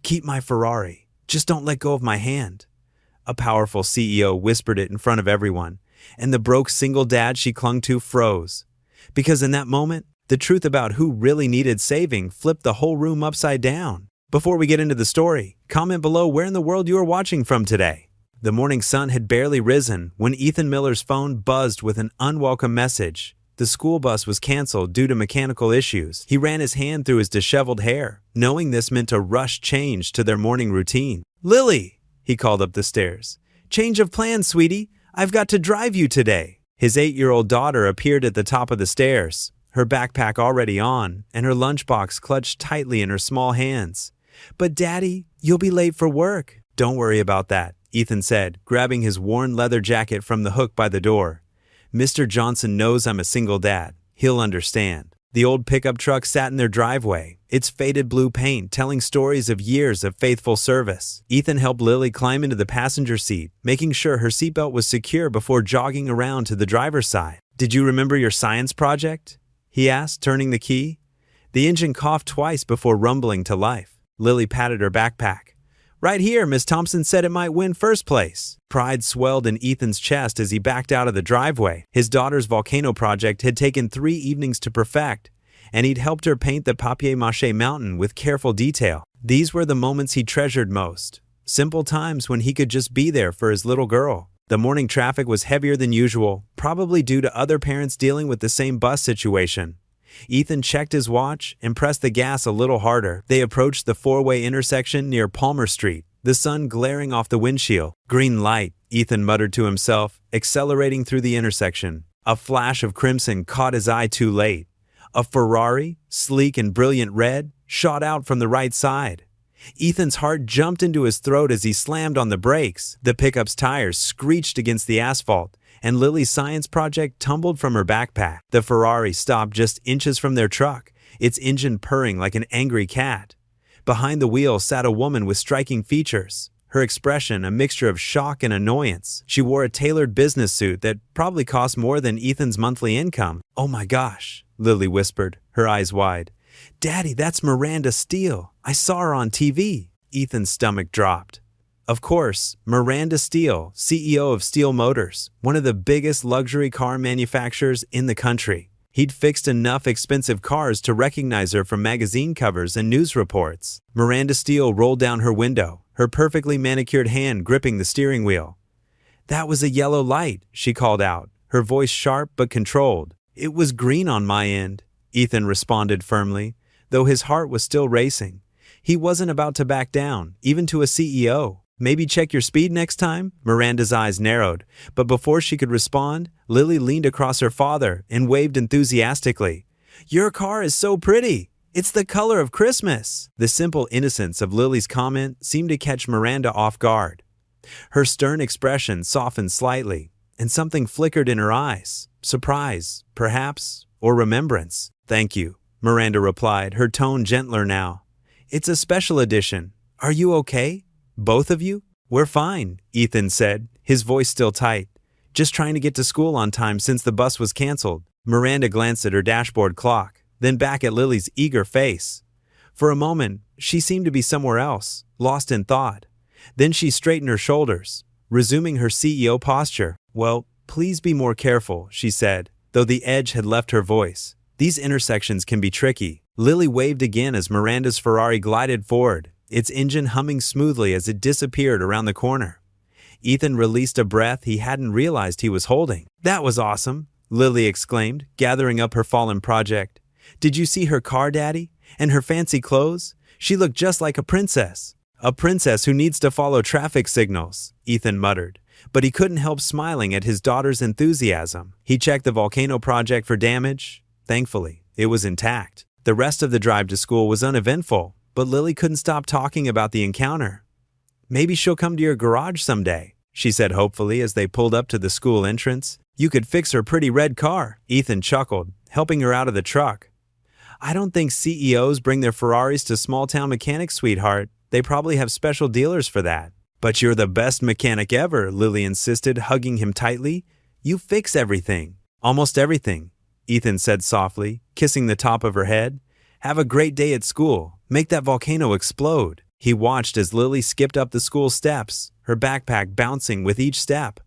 Keep my Ferrari. Just don't let go of my hand." A powerful CEO whispered it in front of everyone, and the broke single dad she clung to froze. Because in that moment, the truth about who really needed saving flipped the whole room upside down. Before we get into the story, comment below where in the world you are watching from today. The morning sun had barely risen when Ethan Miller's phone buzzed with an unwelcome message. The school bus was canceled due to mechanical issues. He ran his hand through his disheveled hair, knowing this meant a rush change to their morning routine. "Lily," he called up the stairs. "Change of plans, sweetie. I've got to drive you today." His 8-year-old daughter appeared at the top of the stairs, her backpack already on, and her lunchbox clutched tightly in her small hands. "But Daddy, you'll be late for work." "Don't worry about that," Ethan said, grabbing his worn leather jacket from the hook by the door. "Mr. Johnson knows I'm a single dad. He'll understand." The old pickup truck sat in their driveway, its faded blue paint telling stories of years of faithful service. Ethan helped Lily climb into the passenger seat, making sure her seatbelt was secure before jogging around to the driver's side. "Did you remember your science project?" he asked, turning the key. The engine coughed twice before rumbling to life. Lily patted her backpack. "Right here, Miss Thompson said it might win first place." Pride swelled in Ethan's chest as he backed out of the driveway. His daughter's volcano project had taken 3 evenings to perfect, and he'd helped her paint the papier-mâché mountain with careful detail. These were the moments he treasured most. Simple times when he could just be there for his little girl. The morning traffic was heavier than usual, probably due to other parents dealing with the same bus situation. Ethan checked his watch and pressed the gas a little harder. They approached the 4-way intersection near Palmer Street, the sun glaring off the windshield. "Green light," Ethan muttered to himself, accelerating through the intersection. A flash of crimson caught his eye too late. A Ferrari, sleek and brilliant red, shot out from the right side. Ethan's heart jumped into his throat as he slammed on the brakes. The pickup's tires screeched against the asphalt, and Lily's science project tumbled from her backpack. The Ferrari stopped just inches from their truck, its engine purring like an angry cat. Behind the wheel sat a woman with striking features, her expression a mixture of shock and annoyance. She wore a tailored business suit that probably cost more than Ethan's monthly income. "Oh my gosh," Lily whispered, her eyes wide. "Daddy, that's Miranda Steele. I saw her on TV." Ethan's stomach dropped. Of course, Miranda Steele, CEO of Steele Motors, one of the biggest luxury car manufacturers in the country. He'd fixed enough expensive cars to recognize her from magazine covers and news reports. Miranda Steele rolled down her window, her perfectly manicured hand gripping the steering wheel. "That was a yellow light," she called out, her voice sharp but controlled. "It was green on my end," Ethan responded firmly, though his heart was still racing. He wasn't about to back down, even to a CEO. "Maybe check your speed next time?" Miranda's eyes narrowed, but before she could respond, Lily leaned across her father and waved enthusiastically. "Your car is so pretty! It's the color of Christmas!" The simple innocence of Lily's comment seemed to catch Miranda off guard. Her stern expression softened slightly, and something flickered in her eyes. Surprise, perhaps, or remembrance. "Thank you," Miranda replied, her tone gentler now. "It's a special edition. Are you okay? Both of you?" "We're fine," Ethan said, his voice still tight. "Just trying to get to school on time since the bus was canceled." Miranda glanced at her dashboard clock, then back at Lily's eager face. For a moment, she seemed to be somewhere else, lost in thought. Then she straightened her shoulders, resuming her CEO posture. "Well, please be more careful," she said, though the edge had left her voice. "These intersections can be tricky." Lily waved again as Miranda's Ferrari glided forward, its engine humming smoothly as it disappeared around the corner. Ethan released a breath he hadn't realized he was holding. "That was awesome," Lily exclaimed, gathering up her fallen project. "Did you see her car, Daddy? And her fancy clothes? She looked just like a princess." "A princess who needs to follow traffic signals," Ethan muttered, but he couldn't help smiling at his daughter's enthusiasm. He checked the volcano project for damage. Thankfully, it was intact. The rest of the drive to school was uneventful, but Lily couldn't stop talking about the encounter. "Maybe she'll come to your garage someday," she said hopefully as they pulled up to the school entrance. "You could fix her pretty red car." Ethan chuckled, helping her out of the truck. "I don't think CEOs bring their Ferraris to small-town mechanics, sweetheart. They probably have special dealers for that." "But you're the best mechanic ever," Lily insisted, hugging him tightly. "You fix everything." "Almost everything," Ethan said softly, kissing the top of her head. "Have a great day at school. Make that volcano explode." He watched as Lily skipped up the school steps, her backpack bouncing with each step.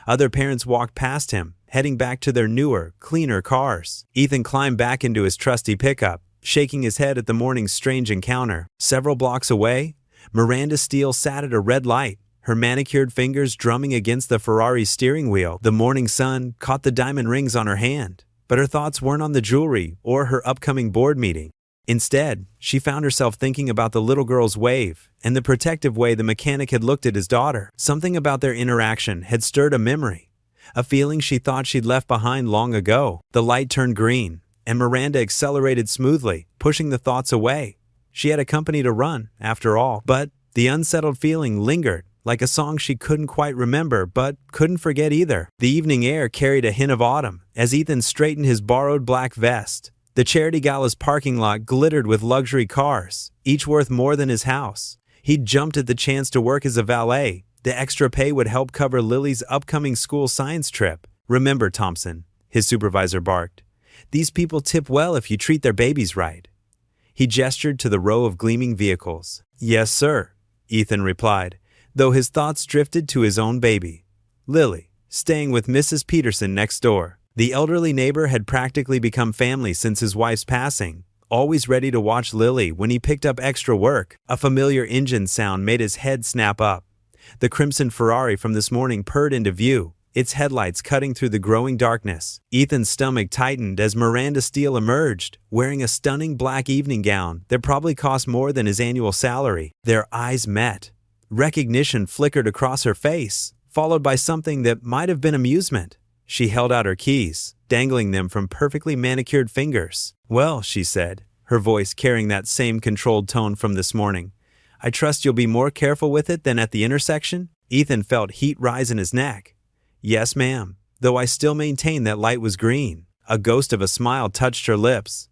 Other parents walked past him, heading back to their newer, cleaner cars. Ethan climbed back into his trusty pickup, shaking his head at the morning's strange encounter. Several blocks away, Miranda Steele sat at a red light, her manicured fingers drumming against the Ferrari steering wheel. The morning sun caught the diamond rings on her hand, but her thoughts weren't on the jewelry or her upcoming board meeting. Instead, she found herself thinking about the little girl's wave and the protective way the mechanic had looked at his daughter. Something about their interaction had stirred a memory, a feeling she thought she'd left behind long ago. The light turned green, and Miranda accelerated smoothly, pushing the thoughts away. She had a company to run, after all, but the unsettled feeling lingered, like a song she couldn't quite remember but couldn't forget either. The evening air carried a hint of autumn as Ethan straightened his borrowed black vest. The Charity Gala's parking lot glittered with luxury cars, each worth more than his house. He'd jumped at the chance to work as a valet. The extra pay would help cover Lily's upcoming school science trip. "Remember, Thompson," his supervisor barked, "these people tip well if you treat their babies right." He gestured to the row of gleaming vehicles. "Yes, sir," Ethan replied, though his thoughts drifted to his own baby, Lily, staying with Mrs. Peterson next door. The elderly neighbor had practically become family since his wife's passing, always ready to watch Lily when he picked up extra work. A familiar engine sound made his head snap up. The crimson Ferrari from this morning purred into view, its headlights cutting through the growing darkness. Ethan's stomach tightened as Miranda Steele emerged, wearing a stunning black evening gown that probably cost more than his annual salary. Their eyes met. Recognition flickered across her face, followed by something that might have been amusement. She held out her keys, dangling them from perfectly manicured fingers. "Well," she said, her voice carrying that same controlled tone from this morning, "I trust you'll be more careful with it than at the intersection?" Ethan felt heat rise in his neck. "Yes, ma'am, though I still maintain that light was green." A ghost of a smile touched her lips.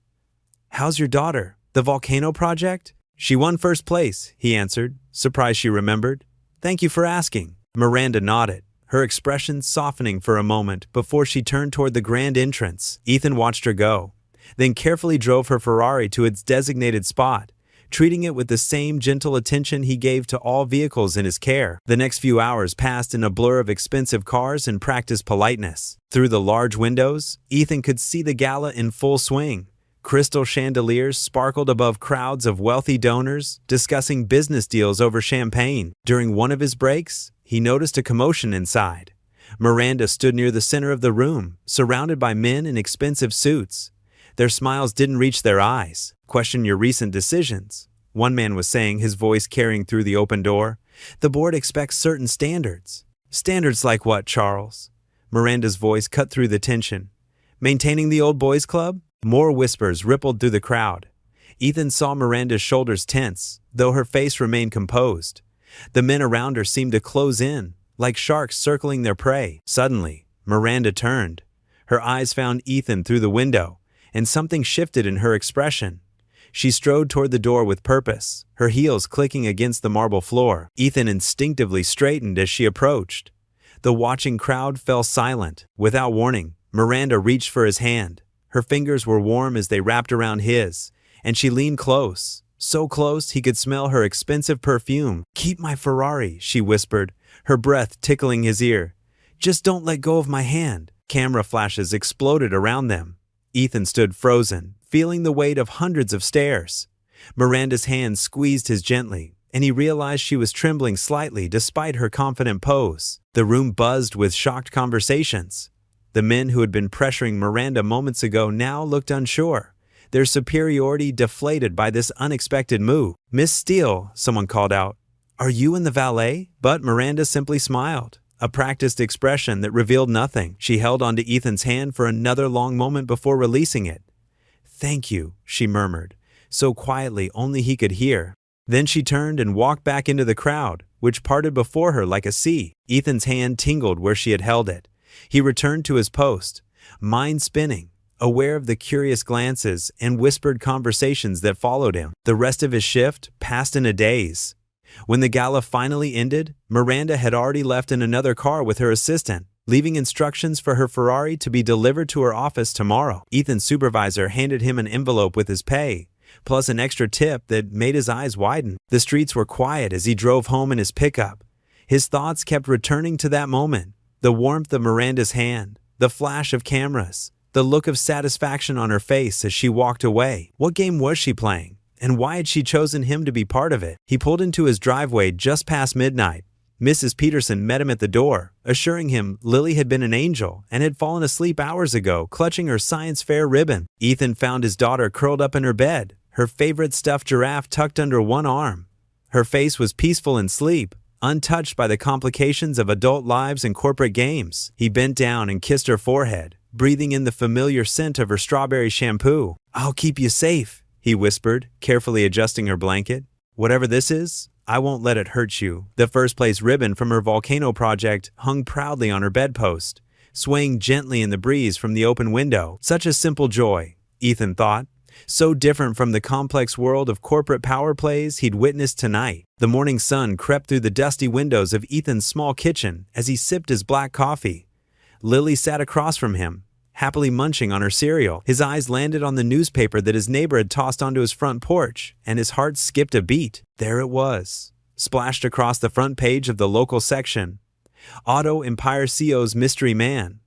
"How's your daughter? The volcano project?" "She won first place," he answered, surprised she remembered. "Thank you for asking." Miranda nodded, her expression softening for a moment before she turned toward the grand entrance. Ethan watched her go, then carefully drove her Ferrari to its designated spot, treating it with the same gentle attention he gave to all vehicles in his care. The next few hours passed in a blur of expensive cars and practiced politeness. Through the large windows, Ethan could see the gala in full swing. Crystal chandeliers sparkled above crowds of wealthy donors discussing business deals over champagne. During one of his breaks, he noticed a commotion inside. Miranda stood near the center of the room, surrounded by men in expensive suits. Their smiles didn't reach their eyes. "Question your recent decisions," one man was saying, his voice carrying through the open door. "The board expects certain standards." "Standards like what, Charles?" Miranda's voice cut through the tension. "Maintaining the old boys club?" More whispers rippled through the crowd. Ethan saw Miranda's shoulders tense, though her face remained composed. The men around her seemed to close in, like sharks circling their prey. Suddenly, Miranda turned. Her eyes found Ethan through the window, and something shifted in her expression. She strode toward the door with purpose, her heels clicking against the marble floor. Ethan instinctively straightened as she approached. The watching crowd fell silent. Without warning, Miranda reached for his hand. Her fingers were warm as they wrapped around his, and she leaned close, so close he could smell her expensive perfume. "Keep my Ferrari," she whispered, her breath tickling his ear. "Just don't let go of my hand." Camera flashes exploded around them. Ethan stood frozen, feeling the weight of hundreds of stares. Miranda's hand squeezed his gently, and he realized she was trembling slightly despite her confident pose. The room buzzed with shocked conversations. The men who had been pressuring Miranda moments ago now looked unsure, their superiority deflated by this unexpected move. "Miss Steele," someone called out, "are you in the valet?" But Miranda simply smiled, a practiced expression that revealed nothing. She held onto Ethan's hand for another long moment before releasing it. "Thank you," she murmured, so quietly only he could hear. Then she turned and walked back into the crowd, which parted before her like a sea. Ethan's hand tingled where she had held it. He returned to his post, mind spinning, aware of the curious glances and whispered conversations that followed him. The rest of his shift passed in a daze. When the gala finally ended, Miranda had already left in another car with her assistant, leaving instructions for her Ferrari to be delivered to her office tomorrow. Ethan's supervisor handed him an envelope with his pay, plus an extra tip that made his eyes widen. The streets were quiet as he drove home in his pickup. His thoughts kept returning to that moment, the warmth of Miranda's hand, the flash of cameras, the look of satisfaction on her face as she walked away. What game was she playing? And why had she chosen him to be part of it? He pulled into his driveway just past midnight. Mrs. Peterson met him at the door, assuring him Lily had been an angel and had fallen asleep hours ago, clutching her science fair ribbon. Ethan found his daughter curled up in her bed, her favorite stuffed giraffe tucked under one arm. Her face was peaceful in sleep, untouched by the complications of adult lives and corporate games. He bent down and kissed her forehead, breathing in the familiar scent of her strawberry shampoo. "I'll keep you safe," he whispered, carefully adjusting her blanket. "Whatever this is, I won't let it hurt you." The first place ribbon from her volcano project hung proudly on her bedpost, swaying gently in the breeze from the open window. Such a simple joy, Ethan thought, so different from the complex world of corporate power plays he'd witnessed tonight. The morning sun crept through the dusty windows of Ethan's small kitchen as he sipped his black coffee. Lily sat across from him, happily munching on her cereal. His eyes landed on the newspaper that his neighbor had tossed onto his front porch, and his heart skipped a beat. There it was, splashed across the front page of the local section. Auto Empire CO's mystery man.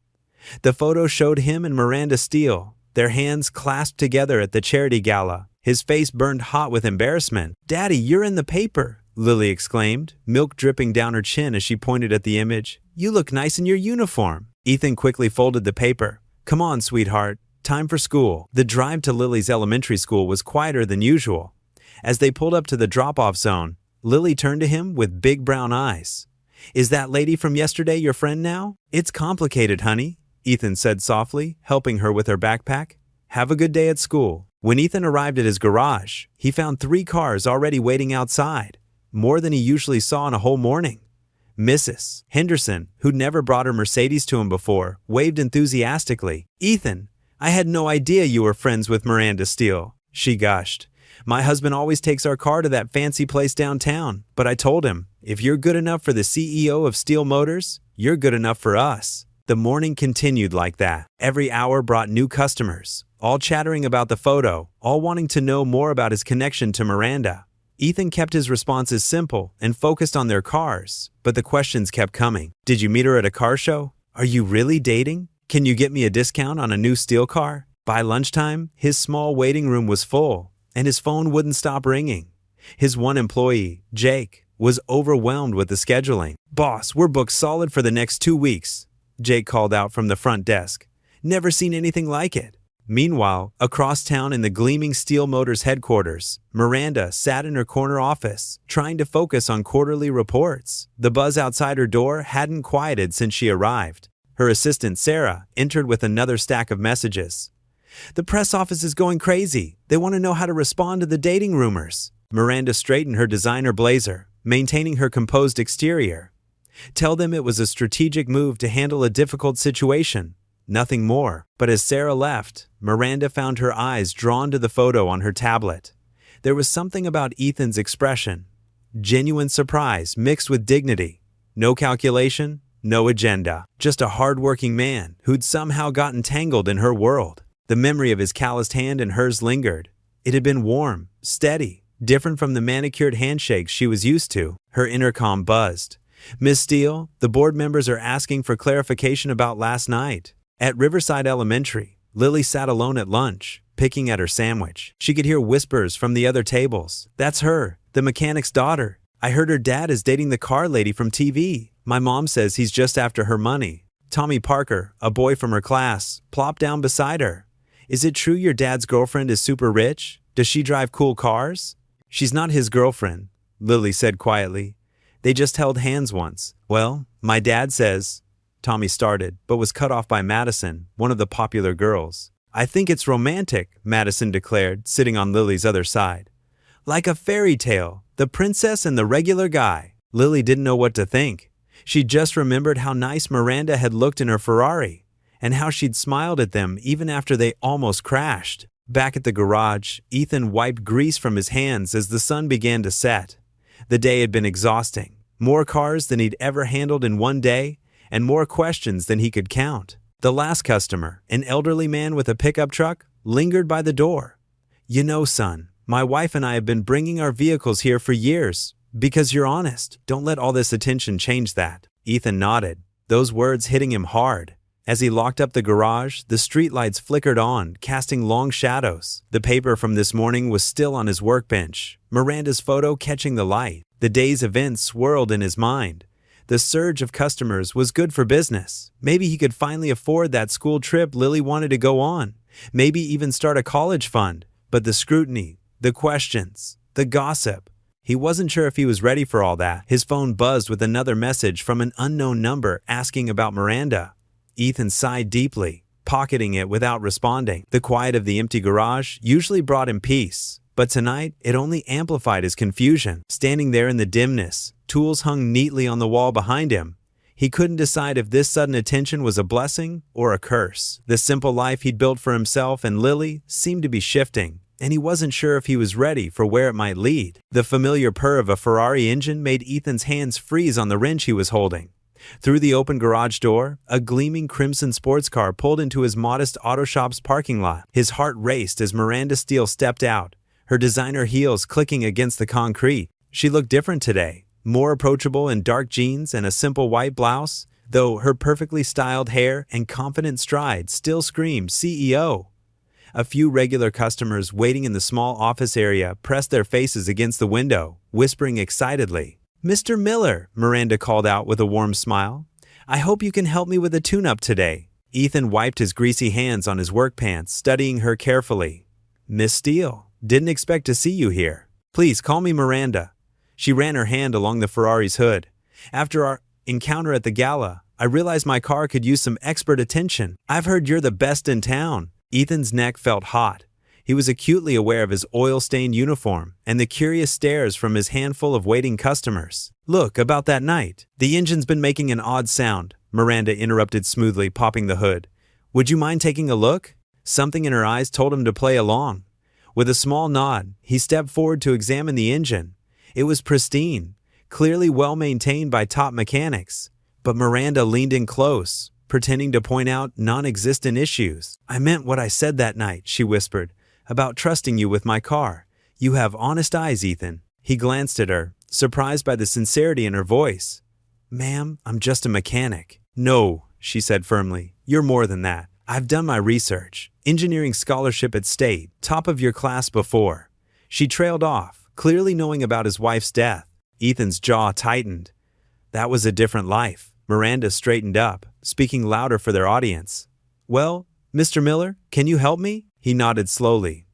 The photo showed him and Miranda Steele, their hands clasped together at the charity gala. His face burned hot with embarrassment. "Daddy, you're in the paper," Lily exclaimed, milk dripping down her chin as she pointed at the image. "You look nice in your uniform." Ethan quickly folded the paper. "Come on, sweetheart. Time for school." The drive to Lily's elementary school was quieter than usual. As they pulled up to the drop-off zone, Lily turned to him with big brown eyes. "Is that lady from yesterday your friend now?" "It's complicated, honey," Ethan said softly, helping her with her backpack. "Have a good day at school." When Ethan arrived at his garage, he found 3 cars already waiting outside, more than he usually saw in a whole morning. Mrs. Henderson, who'd never brought her Mercedes to him before, waved enthusiastically. "Ethan, I had no idea you were friends with Miranda Steele," she gushed. "My husband always takes our car to that fancy place downtown, but I told him, if you're good enough for the CEO of Steele Motors, you're good enough for us." The morning continued like that. Every hour brought new customers, all chattering about the photo, all wanting to know more about his connection to Miranda. Ethan kept his responses simple and focused on their cars, but the questions kept coming. "Did you meet her at a car show? Are you really dating? Can you get me a discount on a new Steele car?" By lunchtime, his small waiting room was full, and his phone wouldn't stop ringing. His one employee, Jake, was overwhelmed with the scheduling. "Boss, we're booked solid for the next 2 weeks," Jake called out from the front desk. "Never seen anything like it." Meanwhile, across town in the gleaming Steele Motors headquarters, Miranda sat in her corner office, trying to focus on quarterly reports. The buzz outside her door hadn't quieted since she arrived. Her assistant, Sarah, entered with another stack of messages. "The press office is going crazy. They want to know how to respond to the dating rumors." Miranda straightened her designer blazer, maintaining her composed exterior. "Tell them it was a strategic move to handle a difficult situation. Nothing more." But as Sarah left, Miranda found her eyes drawn to the photo on her tablet. There was something about Ethan's expression. Genuine surprise mixed with dignity. No calculation, no agenda. Just a hard-working man who'd somehow gotten tangled in her world. The memory of his calloused hand in hers lingered. It had been warm, steady, different from the manicured handshakes she was used to. Her intercom buzzed. "Miss Steele, the board members are asking for clarification about last night." At Riverside Elementary, Lily sat alone at lunch, picking at her sandwich. She could hear whispers from the other tables. "That's her, the mechanic's daughter. I heard her dad is dating the car lady from TV. My mom says he's just after her money." Tommy Parker, a boy from her class, plopped down beside her. "Is it true your dad's girlfriend is super rich? Does she drive cool cars?" "She's not his girlfriend," Lily said quietly. "They just held hands once." "Well, my dad says," Tommy started, but was cut off by Madison, one of the popular girls. "I think it's romantic," Madison declared, sitting on Lily's other side. "Like a fairy tale, the princess and the regular guy." Lily didn't know what to think. She just remembered how nice Miranda had looked in her Ferrari, and how she'd smiled at them even after they almost crashed. Back at the garage, Ethan wiped grease from his hands as the sun began to set. The day had been exhausting. More cars than he'd ever handled in one day, and more questions than he could count. The last customer, an elderly man with a pickup truck, lingered by the door. "You know, son, My wife and I have been bringing our vehicles here for years. Because you're honest. Don't let all this attention change that." Ethan nodded, those words hitting him hard. As he locked up the garage, the streetlights flickered on, casting long shadows. The paper from this morning was still on his workbench, Miranda's photo catching the light. The day's events swirled in his mind. The surge of customers was good for business. Maybe he could finally afford that school trip Lily wanted to go on. Maybe even start a college fund. But the scrutiny, the questions, the gossip. He wasn't sure if he was ready for all that. His phone buzzed with another message from an unknown number asking about Miranda. Ethan sighed deeply, pocketing it without responding. The quiet of the empty garage usually brought him peace, but tonight it only amplified his confusion. Standing there in the dimness, tools hung neatly on the wall behind him. He couldn't decide if this sudden attention was a blessing or a curse. The simple life he'd built for himself and Lily seemed to be shifting, and he wasn't sure if he was ready for where it might lead. The familiar purr of a Ferrari engine made Ethan's hands freeze on the wrench he was holding. Through the open garage door, a gleaming crimson sports car pulled into his modest auto shop's parking lot. His heart raced as Miranda Steele stepped out, her designer heels clicking against the concrete. She looked different today, more approachable in dark jeans and a simple white blouse, though her perfectly styled hair and confident stride still screamed CEO. A few regular customers waiting in the small office area pressed their faces against the window, whispering excitedly. "Mr. Miller," Miranda called out with a warm smile. "I hope you can help me with a tune-up today." Ethan wiped his greasy hands on his work pants, studying her carefully. "Miss Steele, didn't expect to see you here. Please call me Miranda." She ran her hand along the Ferrari's hood. "After our encounter at the gala, I realized my car could use some expert attention. I've heard you're the best in town." Ethan's neck felt hot. He was acutely aware of his oil-stained uniform and the curious stares from his handful of waiting customers. "Look, about that night. The engine's been making an odd sound," Miranda interrupted smoothly, popping the hood. "Would you mind taking a look?" Something in her eyes told him to play along. With a small nod, he stepped forward to examine the engine. It was pristine, clearly well-maintained by top mechanics. But Miranda leaned in close, pretending to point out non-existent issues. "I meant what I said that night," she whispered, "about trusting you with my car. You have honest eyes, Ethan." He glanced at her, surprised by the sincerity in her voice. "Ma'am, I'm just a mechanic." "No," she said firmly, "you're more than that. I've done my research. Engineering scholarship at State, top of your class before." She trailed off, clearly knowing about his wife's death. Ethan's jaw tightened. That was a different life. Miranda straightened up, speaking louder for their audience. "Well, Mr. Miller, can you help me?" He nodded slowly.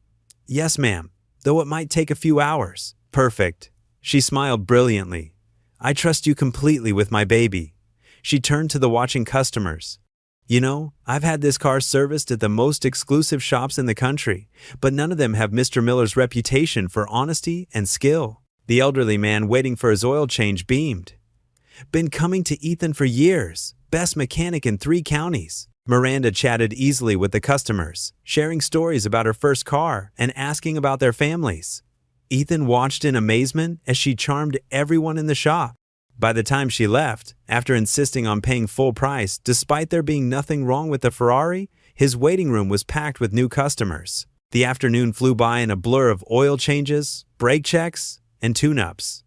"Yes, ma'am, though it might take a few hours." "Perfect." She smiled brilliantly. "I trust you completely with my baby." She turned to the watching customers. "You know, I've had this car serviced at the most exclusive shops in the country, but none of them have Mr. Miller's reputation for honesty and skill." The elderly man waiting for his oil change beamed. "Been coming to Ethan for years, best mechanic in 3 counties. Miranda chatted easily with the customers, sharing stories about her first car and asking about their families. Ethan watched in amazement as she charmed everyone in the shop. By the time she left, after insisting on paying full price despite there being nothing wrong with the Ferrari, his waiting room was packed with new customers. The afternoon flew by in a blur of oil changes, brake checks, and tune-ups.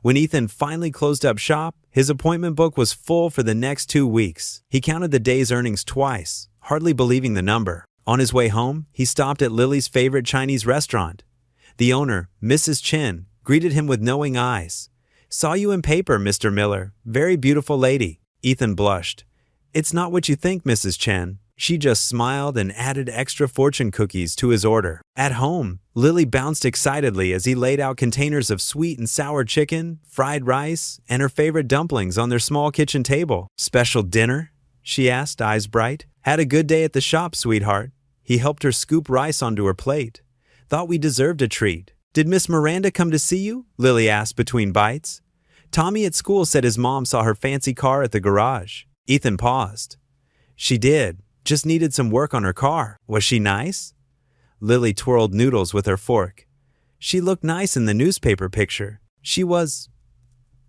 When Ethan finally closed up shop, his appointment book was full for the next 2 weeks. He counted the day's earnings twice, hardly believing the number. On his way home, he stopped at Lily's favorite Chinese restaurant. The owner, Mrs. Chen, greeted him with knowing eyes. "Saw you in paper, Mr. Miller. Very beautiful lady." Ethan blushed. "It's not what you think, Mrs. Chen." She just smiled and added extra fortune cookies to his order. At home, Lily bounced excitedly as he laid out containers of sweet and sour chicken, fried rice, and her favorite dumplings on their small kitchen table. "Special dinner?" she asked, eyes bright. "Had a good day at the shop, sweetheart." He helped her scoop rice onto her plate. "Thought we deserved a treat." "Did Miss Miranda come to see you?" Lily asked between bites. "Tommy at school said his mom saw her fancy car at the garage." Ethan paused. "She did. Just needed some work on her car. Was she nice?" Lily twirled noodles with her fork. "She looked nice in the newspaper picture. She was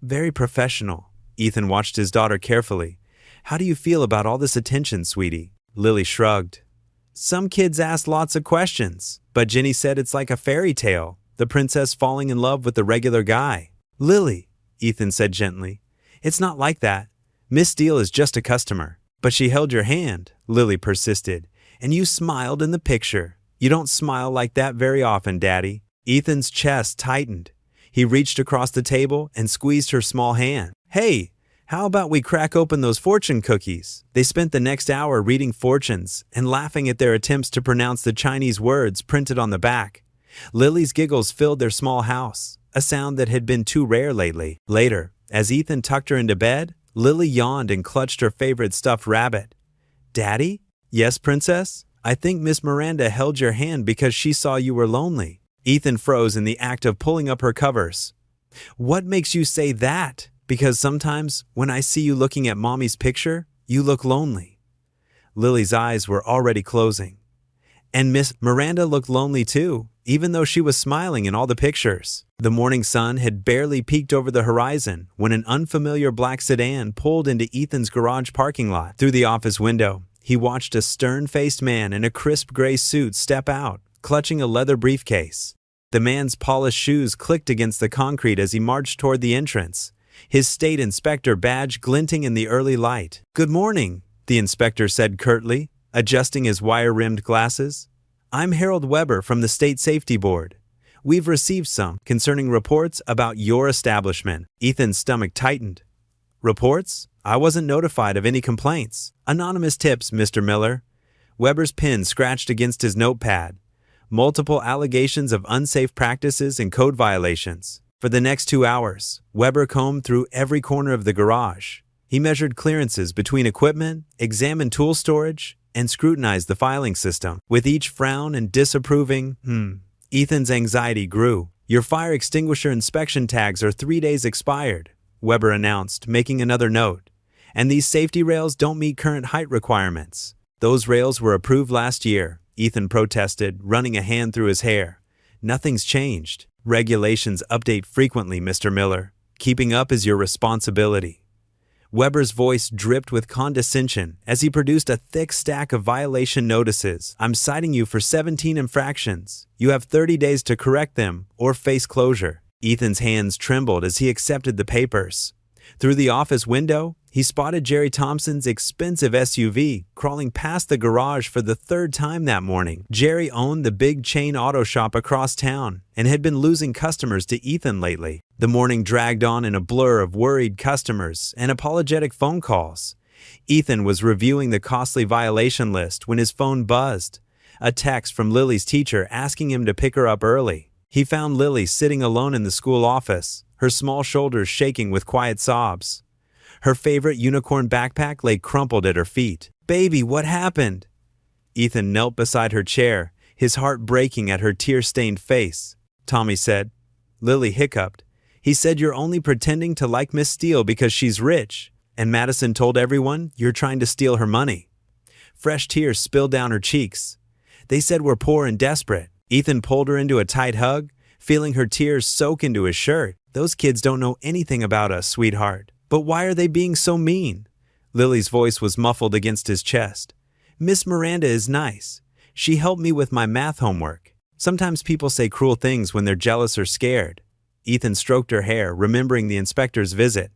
very professional." Ethan watched his daughter carefully. "How do you feel about all this attention, sweetie?" Lily shrugged. "Some kids ask lots of questions, but But Ginny said it's like a fairy tale, the princess falling in love with the regular guy. Lily, Ethan said gently, it's not like that. Miss Steele is just a customer. But she held your hand, Lily persisted, and you smiled in the picture. You don't smile like that very often, Daddy. Ethan's chest tightened. He reached across the table and squeezed her small hand. Hey, how about we crack open those fortune cookies? They spent the next hour reading fortunes and laughing at their attempts to pronounce the Chinese words printed on the back. Lily's giggles filled their small house, a sound that had been too rare lately. Later, as Ethan tucked her into bed, Lily yawned and clutched her favorite stuffed rabbit. Daddy? Yes, Princess? I think Miss Miranda held your hand because she saw you were lonely. Ethan froze in the act of pulling up her covers. What makes you say that? Because sometimes, when I see you looking at Mommy's picture, you look lonely. Lily's eyes were already closing. And Miss Miranda looked lonely too, even though she was smiling in all the pictures. The morning sun had barely peeked over the horizon when an unfamiliar black sedan pulled into Ethan's garage parking lot. Through the office window, he watched a stern-faced man in a crisp gray suit step out, clutching a leather briefcase. The man's polished shoes clicked against the concrete as he marched toward the entrance, his state inspector badge glinting in the early light. Good morning, the inspector said curtly, adjusting his wire-rimmed glasses. I'm Harold Weber from the State Safety Board. We've received some concerning reports about your establishment. Ethan's stomach tightened. Reports? I wasn't notified of any complaints. Anonymous tips, Mr. Miller. Weber's pen scratched against his notepad. Multiple allegations of unsafe practices and code violations. For the next 2 hours, Weber combed through every corner of the garage. He measured clearances between equipment, examined tool storage, and scrutinized the filing system. With each frown and disapproving, Ethan's anxiety grew. Your fire extinguisher inspection tags are 3 days expired, Weber announced, making another note. And these safety rails don't meet current height requirements. Those rails were approved last year, Ethan protested, running a hand through his hair. Nothing's changed. Regulations update frequently, Mr. Miller. Keeping up is your responsibility. Weber's voice dripped with condescension as he produced a thick stack of violation notices. I'm citing you for 17 infractions. You have 30 days to correct them or face closure. Ethan's hands trembled as he accepted the papers. Through the office window, he spotted Jerry Thompson's expensive SUV crawling past the garage for the third time that morning. Jerry owned the big chain auto shop across town and had been losing customers to Ethan lately. The morning dragged on in a blur of worried customers and apologetic phone calls. Ethan was reviewing the costly violation list when his phone buzzed. A text from Lily's teacher asking him to pick her up early. He found Lily sitting alone in the school office, her small shoulders shaking with quiet sobs. Her favorite unicorn backpack lay crumpled at her feet. Baby, what happened? Ethan knelt beside her chair, his heart breaking at her tear-stained face. Tommy said. Lily hiccuped. He said you're only pretending to like Miss Steele because she's rich, and Madison told everyone you're trying to steal her money. Fresh tears spilled down her cheeks. They said we're poor and desperate. Ethan pulled her into a tight hug, feeling her tears soak into his shirt. Those kids don't know anything about us, sweetheart. But why are they being so mean? Lily's voice was muffled against his chest. Miss Miranda is nice. She helped me with my math homework. Sometimes people say cruel things when they're jealous or scared. Ethan stroked her hair, remembering the inspector's visit.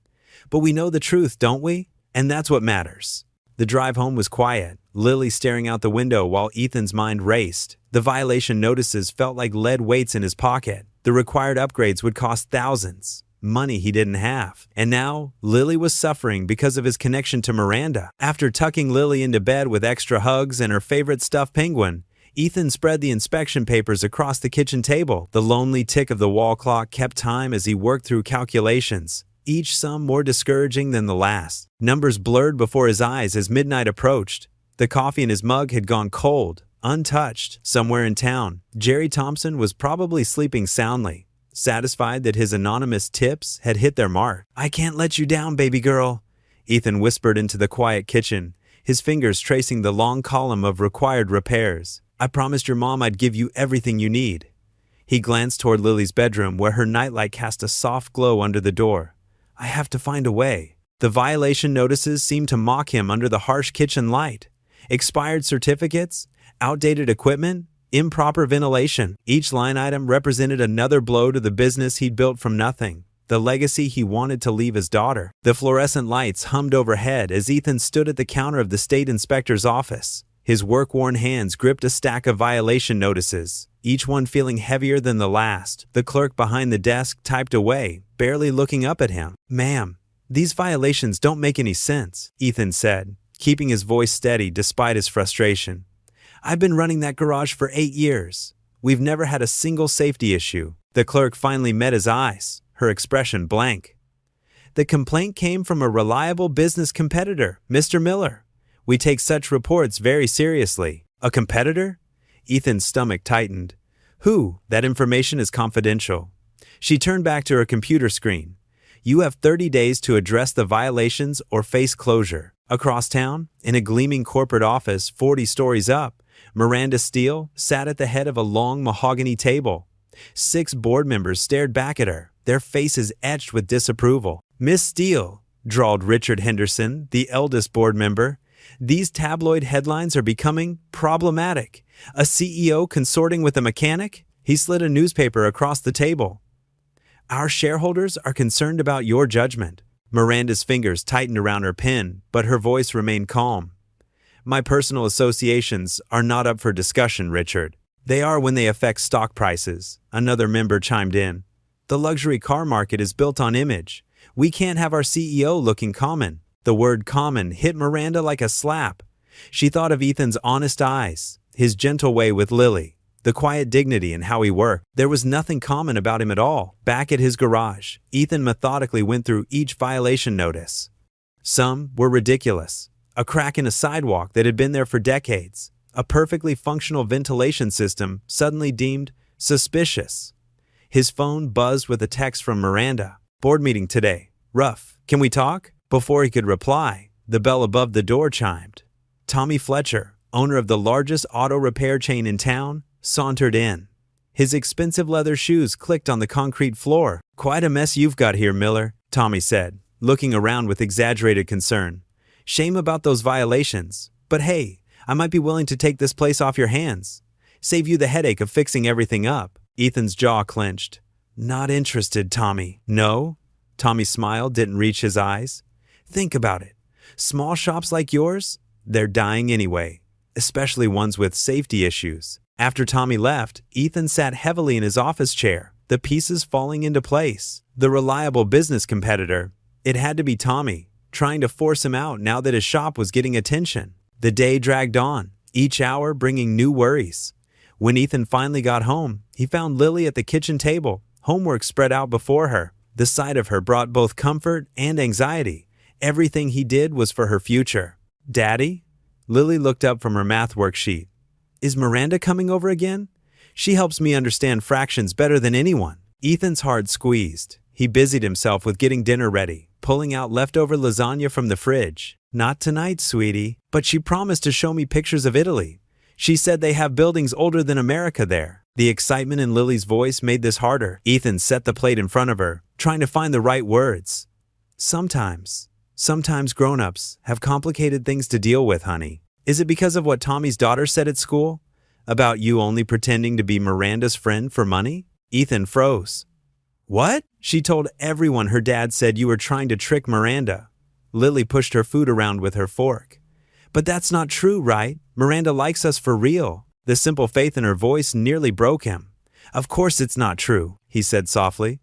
But we know the truth, don't we? And that's what matters. The drive home was quiet, Lily staring out the window while Ethan's mind raced. The violation notices felt like lead weights in his pocket. The required upgrades would cost thousands. Money he didn't have. And now, Lily was suffering because of his connection to Miranda. After tucking Lily into bed with extra hugs and her favorite stuffed penguin, Ethan spread the inspection papers across the kitchen table. The lonely tick of the wall clock kept time as he worked through calculations, each sum more discouraging than the last. Numbers blurred before his eyes as midnight approached. The coffee in his mug had gone cold, untouched. Somewhere in town, Jerry Thompson was probably sleeping soundly, satisfied that his anonymous tips had hit their mark. I can't let you down, baby girl, Ethan whispered into the quiet kitchen, his fingers tracing the long column of required repairs. I promised your mom I'd give you everything you need. He glanced toward Lily's bedroom where her nightlight cast a soft glow under the door. I have to find a way. The violation notices seemed to mock him under the harsh kitchen light. Expired certificates, outdated equipment, Improper ventilation. Each line item represented another blow to the business he'd built from nothing, the legacy he wanted to leave his daughter. The fluorescent lights hummed overhead as Ethan stood at the counter of the state inspector's office. His work-worn hands gripped a stack of violation notices, each one feeling heavier than the last. The clerk behind the desk typed away, barely looking up at him. "Ma'am, these violations don't make any sense," Ethan said, keeping his voice steady despite his frustration. "I've been running that garage for 8 years. We've never had a single safety issue." The clerk finally met his eyes, her expression blank. "The complaint came from a reliable business competitor, Mr. Miller. We take such reports very seriously." "A competitor?" Ethan's stomach tightened. "Who? That information is confidential." She turned back to her computer screen. "You have 30 days to address the violations or face closure." Across town, in a gleaming corporate office 40 stories up, Miranda Steele sat at the head of a long mahogany table. 6 board members stared back at her, their faces etched with disapproval. "Miss Steele," drawled Richard Henderson, the eldest board member, "these tabloid headlines are becoming problematic. A CEO consorting with a mechanic?" He slid a newspaper across the table. "Our shareholders are concerned about your judgment." Miranda's fingers tightened around her pen, but her voice remained calm. "My personal associations are not up for discussion, Richard." "They are when they affect stock prices," another member chimed in. "The luxury car market is built on image. We can't have our CEO looking common." The word common hit Miranda like a slap. She thought of Ethan's honest eyes, his gentle way with Lily, the quiet dignity in how he worked. There was nothing common about him at all. Back at his garage, Ethan methodically went through each violation notice. Some were ridiculous. A crack in a sidewalk that had been there for decades. A perfectly functional ventilation system suddenly deemed suspicious. His phone buzzed with a text from Miranda. "Board meeting today. Rough. Can we talk?" Before he could reply, the bell above the door chimed. Tommy Fletcher, owner of the largest auto repair chain in town, sauntered in. His expensive leather shoes clicked on the concrete floor. "Quite a mess you've got here, Miller," Tommy said, looking around with exaggerated concern. "Shame about those violations. But hey, I might be willing to take this place off your hands. Save you the headache of fixing everything up." Ethan's jaw clenched. "Not interested, Tommy." "No?" Tommy's smile didn't reach his eyes. "Think about it. Small shops like yours, they're dying anyway, especially ones with safety issues." After Tommy left, Ethan sat heavily in his office chair, the pieces falling into place. The reliable business competitor. It had to be Tommy, trying to force him out now that his shop was getting attention. The day dragged on, each hour bringing new worries. When Ethan finally got home, he found Lily at the kitchen table, homework spread out before her. The sight of her brought both comfort and anxiety. Everything he did was for her future. "Daddy?" Lily looked up from her math worksheet. "Is Miranda coming over again? She helps me understand fractions better than anyone." Ethan's heart squeezed. He busied himself with getting dinner ready, pulling out leftover lasagna from the fridge. "Not tonight, sweetie, but she promised to show me pictures of Italy. She said they have buildings older than America there." The excitement in Lily's voice made this harder. Ethan set the plate in front of her, trying to find the right words. Sometimes grown-ups have complicated things to deal with, honey. Is it because of what Tommy's daughter said at school? About you only pretending to be Miranda's friend for money? Ethan froze. "What?" "She told everyone her dad said you were trying to trick Miranda." Lily pushed her food around with her fork. "But that's not true, right? Miranda likes us for real." The simple faith in her voice nearly broke him. "Of course it's not true," he said softly.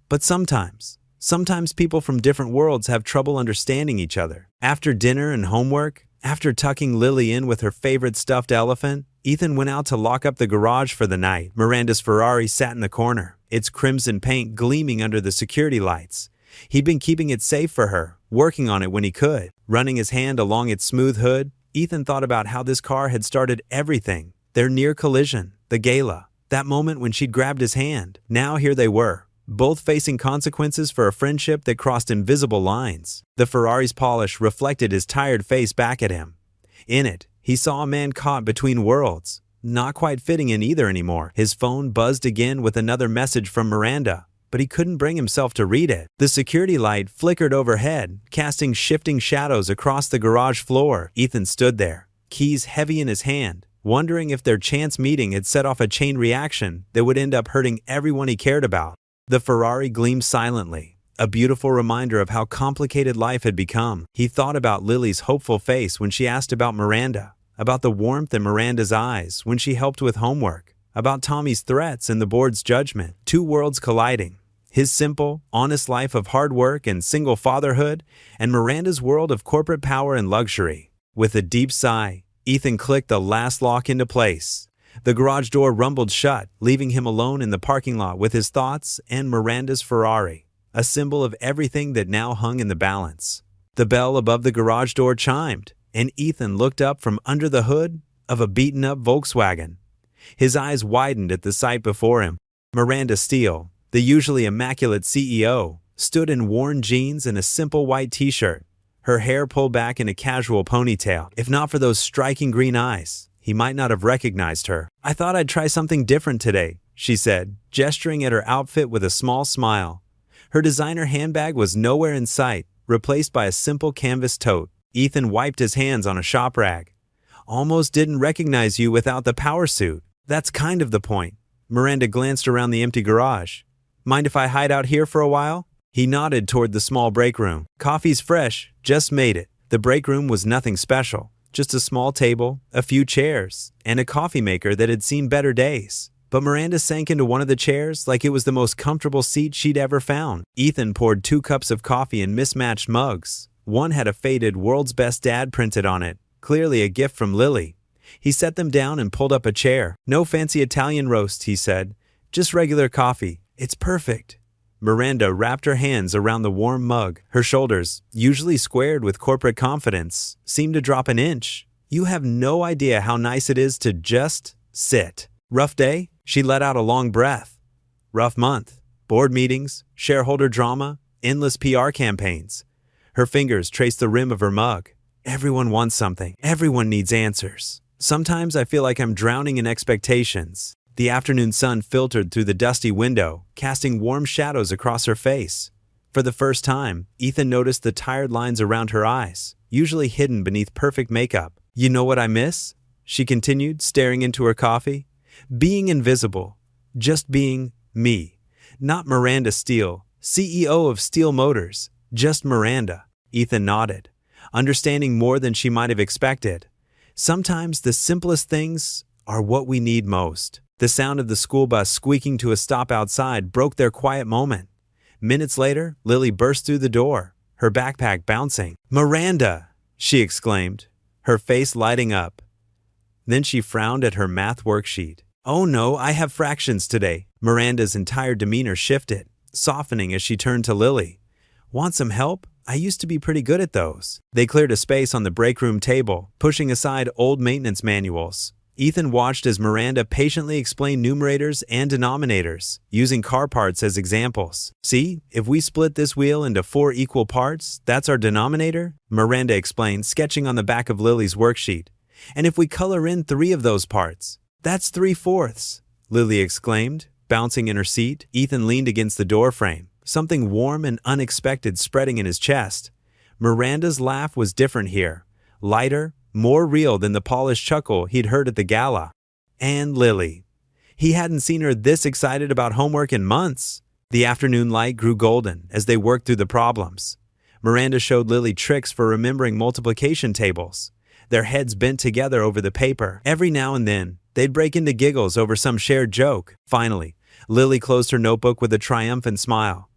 "But sometimes people from different worlds have trouble understanding each other." After dinner and homework, after tucking Lily in with her favorite stuffed elephant, Ethan went out to lock up the garage for the night. Miranda's Ferrari sat in the corner, its crimson paint gleaming under the security lights. He'd been keeping it safe for her, working on it when he could. Running his hand along its smooth hood, Ethan thought about how this car had started everything. Their near collision, the gala, that moment when she'd grabbed his hand. Now here they were, both facing consequences for a friendship that crossed invisible lines. The Ferrari's polish reflected his tired face back at him. In it, he saw a man caught between worlds, not quite fitting in either anymore. His phone buzzed again with another message from Miranda, but he couldn't bring himself to read it. The security light flickered overhead, casting shifting shadows across the garage floor. Ethan stood there, keys heavy in his hand, wondering if their chance meeting had set off a chain reaction that would end up hurting everyone he cared about. The Ferrari gleamed silently, a beautiful reminder of how complicated life had become. He thought about Lily's hopeful face when she asked about Miranda, about the warmth in Miranda's eyes when she helped with homework, about Tommy's threats and the board's judgment. Two worlds colliding. His simple, honest life of hard work and single fatherhood, and Miranda's world of corporate power and luxury. With a deep sigh, Ethan clicked the last lock into place. The garage door rumbled shut, leaving him alone in the parking lot with his thoughts and Miranda's Ferrari, a symbol of everything that now hung in the balance. The bell above the garage door chimed, and Ethan looked up from under the hood of a beaten-up Volkswagen. His eyes widened at the sight before him. Miranda Steele, the usually immaculate CEO, stood in worn jeans and a simple white t-shirt, her hair pulled back in a casual ponytail. If not for those striking green eyes, he might not have recognized her. "I thought I'd try something different today," she said, gesturing at her outfit with a small smile. Her designer handbag was nowhere in sight, replaced by a simple canvas tote. Ethan wiped his hands on a shop rag. "Almost didn't recognize you without the power suit." "That's kind of the point." Miranda glanced around the empty garage. "Mind if I hide out here for a while?" He nodded toward the small break room. "Coffee's fresh, just made it." The break room was nothing special, just a small table, a few chairs, and a coffee maker that had seen better days. But Miranda sank into one of the chairs like it was the most comfortable seat she'd ever found. Ethan poured 2 cups of coffee in mismatched mugs. One had a faded "World's Best Dad" printed on it, clearly a gift from Lily. He set them down and pulled up a chair. "No fancy Italian roast," he said. "Just regular coffee. It's perfect." Miranda wrapped her hands around the warm mug. Her shoulders, usually squared with corporate confidence, seemed to drop an inch. "You have no idea how nice it is to just sit." "Rough day?" She let out a long breath. "Rough month. Board meetings, shareholder drama, endless PR campaigns." Her fingers traced the rim of her mug. "Everyone wants something. Everyone needs answers. Sometimes I feel like I'm drowning in expectations." The afternoon sun filtered through the dusty window, casting warm shadows across her face. For the first time, Ethan noticed the tired lines around her eyes, usually hidden beneath perfect makeup. "You know what I miss?" she continued, staring into her coffee. "Being invisible. Just being me. Not Miranda Steele, CEO of Steele Motors. Just Miranda." Ethan nodded, understanding more than she might have expected. Sometimes the simplest things are what we need most. The sound of the school bus squeaking to a stop outside broke their quiet moment. Minutes later, Lily burst through the door, her backpack bouncing. "Miranda!" she exclaimed, her face lighting up. Then she frowned at her math worksheet. "Oh no, I have fractions today." Miranda's entire demeanor shifted, softening as she turned to Lily. "Want some help? I used to be pretty good at those." They cleared a space on the break room table, pushing aside old maintenance manuals. Ethan watched as Miranda patiently explained numerators and denominators, using car parts as examples. "See, if we split this wheel into 4 equal parts, that's our denominator," Miranda explained, sketching on the back of Lily's worksheet. "And if we color in 3 of those parts, that's 3/4." Lily exclaimed, bouncing in her seat. Ethan leaned against the doorframe, something warm and unexpected spreading in his chest. Miranda's laugh was different here, lighter, more real than the polished chuckle he'd heard at the gala. And Lily. He hadn't seen her this excited about homework in months. The afternoon light grew golden as they worked through the problems. Miranda showed Lily tricks for remembering multiplication tables. Their heads bent together over the paper. Every now and then, they'd break into giggles over some shared joke. Finally, Lily closed her notebook with a triumphant smile.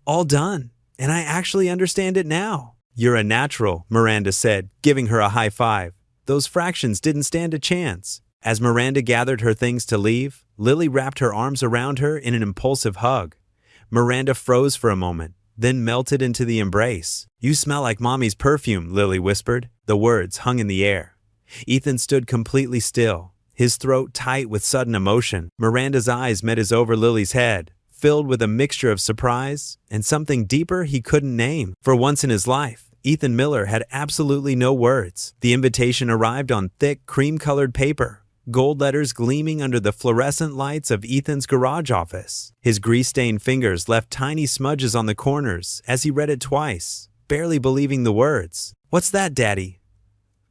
"All done, and I actually understand it now." "You're a natural," Miranda said, giving her a high five. "Those fractions didn't stand a chance." As Miranda gathered her things to leave, Lily wrapped her arms around her in an impulsive hug. Miranda froze for a moment, then melted into the embrace. "You smell like Mommy's perfume," Lily whispered. The words hung in the air. Ethan stood completely still, his throat tight with sudden emotion. Miranda's eyes met his over Lily's head, filled with a mixture of surprise and something deeper he couldn't name. For once in his life, Ethan Miller had absolutely no words. The invitation arrived on thick, cream-colored paper, gold letters gleaming under the fluorescent lights of Ethan's garage office. His grease-stained fingers left tiny smudges on the corners as he read it twice, barely believing the words. "What's that, Daddy?"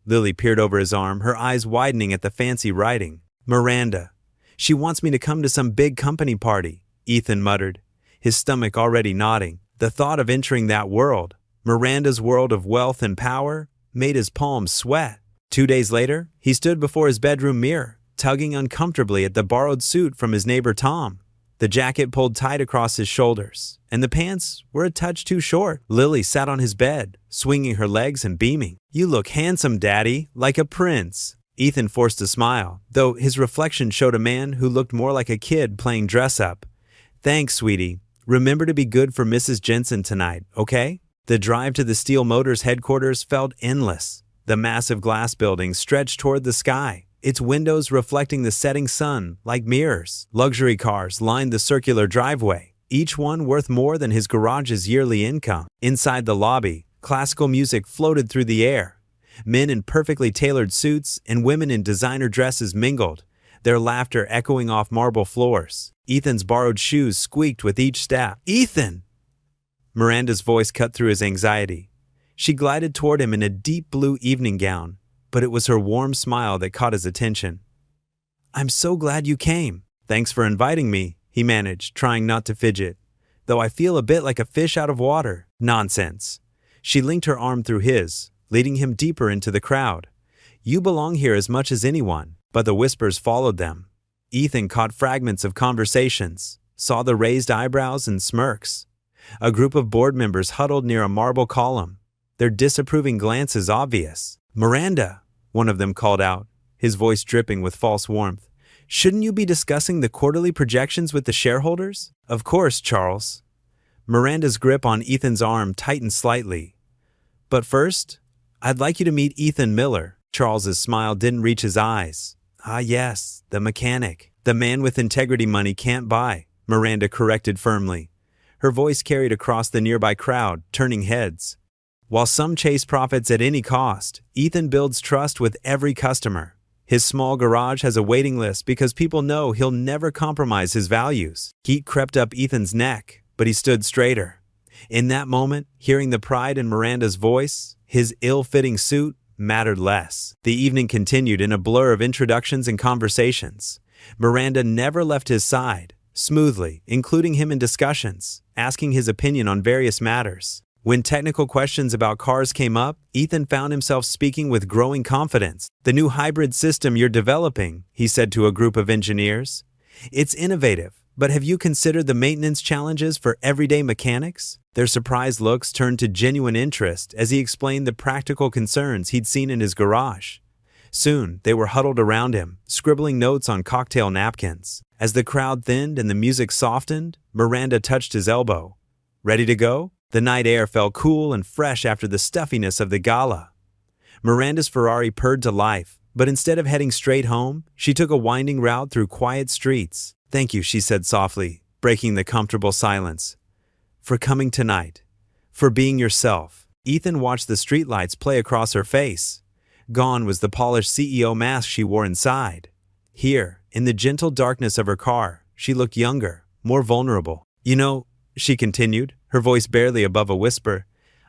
Lily peered over his arm, her eyes widening at the fancy writing. Miranda. She wants me to come to some big company party, Ethan muttered, his stomach already knotting. The thought of entering that world, Miranda's world of wealth and power, made his palms sweat. 2 days later, he stood before his bedroom mirror, tugging uncomfortably at the borrowed suit from his neighbor Tom. The jacket pulled tight across his shoulders, and the pants were a touch too short. Lily sat on his bed, swinging her legs and beaming. "You look handsome, Daddy, like a prince." Ethan forced a smile, though his reflection showed a man who looked more like a kid playing dress-up. "Thanks, sweetie. Remember to be good for Mrs. Jensen tonight, okay?" The drive to the Steel Motors headquarters felt endless. The massive glass building stretched toward the sky, its windows reflecting the setting sun like mirrors. Luxury cars lined the circular driveway, each one worth more than his garage's yearly income. Inside the lobby, classical music floated through the air. Men in perfectly tailored suits and women in designer dresses mingled, their laughter echoing off marble floors. Ethan's borrowed shoes squeaked with each step. "Ethan!" Miranda's voice cut through his anxiety. She glided toward him in a deep blue evening gown, but it was her warm smile that caught his attention. "I'm so glad you came." "Thanks for inviting me," he managed, trying not to fidget. "Though I feel a bit like a fish out of water." "Nonsense." She linked her arm through his, leading him deeper into the crowd. "You belong here as much as anyone." But the whispers followed them. Ethan caught fragments of conversations, saw the raised eyebrows and smirks. A group of board members huddled near a marble column, their disapproving glances obvious. "Miranda," one of them called out, his voice dripping with false warmth. "Shouldn't you be discussing the quarterly projections with the shareholders?" "Of course, Charles." Miranda's grip on Ethan's arm tightened slightly. "But first, I'd like you to meet Ethan Miller." Charles's smile didn't reach his eyes. "Ah yes, the mechanic. The man with integrity money can't buy," Miranda corrected firmly. Her voice carried across the nearby crowd, turning heads. While some chase profits at any cost, Ethan builds trust with every customer. His small garage has a waiting list because people know he'll never compromise his values. Heat crept up Ethan's neck, but he stood straighter. In that moment, hearing the pride in Miranda's voice, his ill-fitting suit mattered less. The evening continued in a blur of introductions and conversations. Miranda never left his side, smoothly, including him in discussions, asking his opinion on various matters. When technical questions about cars came up, Ethan found himself speaking with growing confidence. "The new hybrid system you're developing," he said to a group of engineers. "It's innovative, but have you considered the maintenance challenges for everyday mechanics?" Their surprised looks turned to genuine interest as he explained the practical concerns he'd seen in his garage. Soon, they were huddled around him, scribbling notes on cocktail napkins. As the crowd thinned and the music softened, Miranda touched his elbow. "Ready to go?" The night air felt cool and fresh after the stuffiness of the gala. Miranda's Ferrari purred to life, but instead of heading straight home, she took a winding route through quiet streets. "Thank you," she said softly, breaking the comfortable silence. "For coming tonight. For being yourself." Ethan watched the streetlights play across her face. Gone was the polished CEO mask she wore inside. Here, in the gentle darkness of her car, she looked younger, more vulnerable. "You know," she continued, her voice barely above a whisper,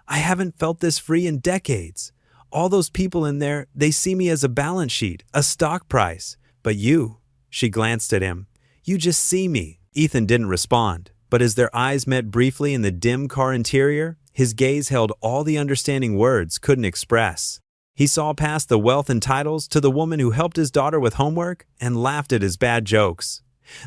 "I haven't felt this free in decades. All those people in there, they see me as a balance sheet, a stock price. But you," she glanced at him, "you just see me." Ethan didn't respond, but as their eyes met briefly in the dim car interior, his gaze held all the understanding words couldn't express. He saw past the wealth and titles to the woman who helped his daughter with homework and laughed at his bad jokes.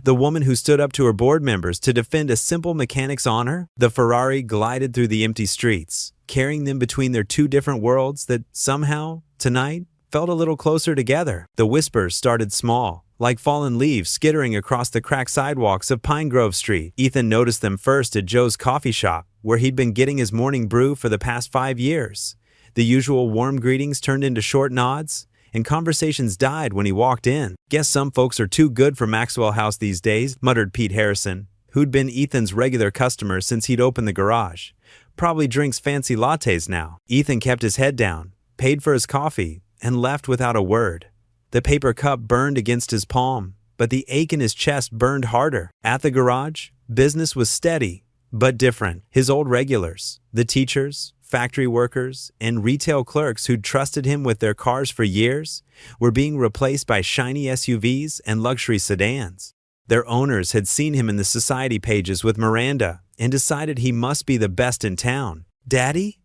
The woman who stood up to her board members to defend a simple mechanic's honor. The Ferrari glided through the empty streets, carrying them between their two different worlds that somehow, tonight, felt a little closer together. The whispers started small, like fallen leaves skittering across the cracked sidewalks of Pine Grove Street. Ethan noticed them first at Joe's coffee shop, where he'd been getting his morning brew for the past 5 years. The usual warm greetings turned into short nods, and conversations died when he walked in. "Guess some folks are too good for Maxwell House these days," muttered Pete Harrison, who'd been Ethan's regular customer since he'd opened the garage. "Probably drinks fancy lattes now." Ethan kept his head down, paid for his coffee, and left without a word. The paper cup burned against his palm, but the ache in his chest burned harder. At the garage, business was steady, but different. His old regulars, the teachers, factory workers, and retail clerks who'd trusted him with their cars for years were being replaced by shiny SUVs and luxury sedans. Their owners had seen him in the society pages with Miranda and decided he must be the best in town. "Daddy?"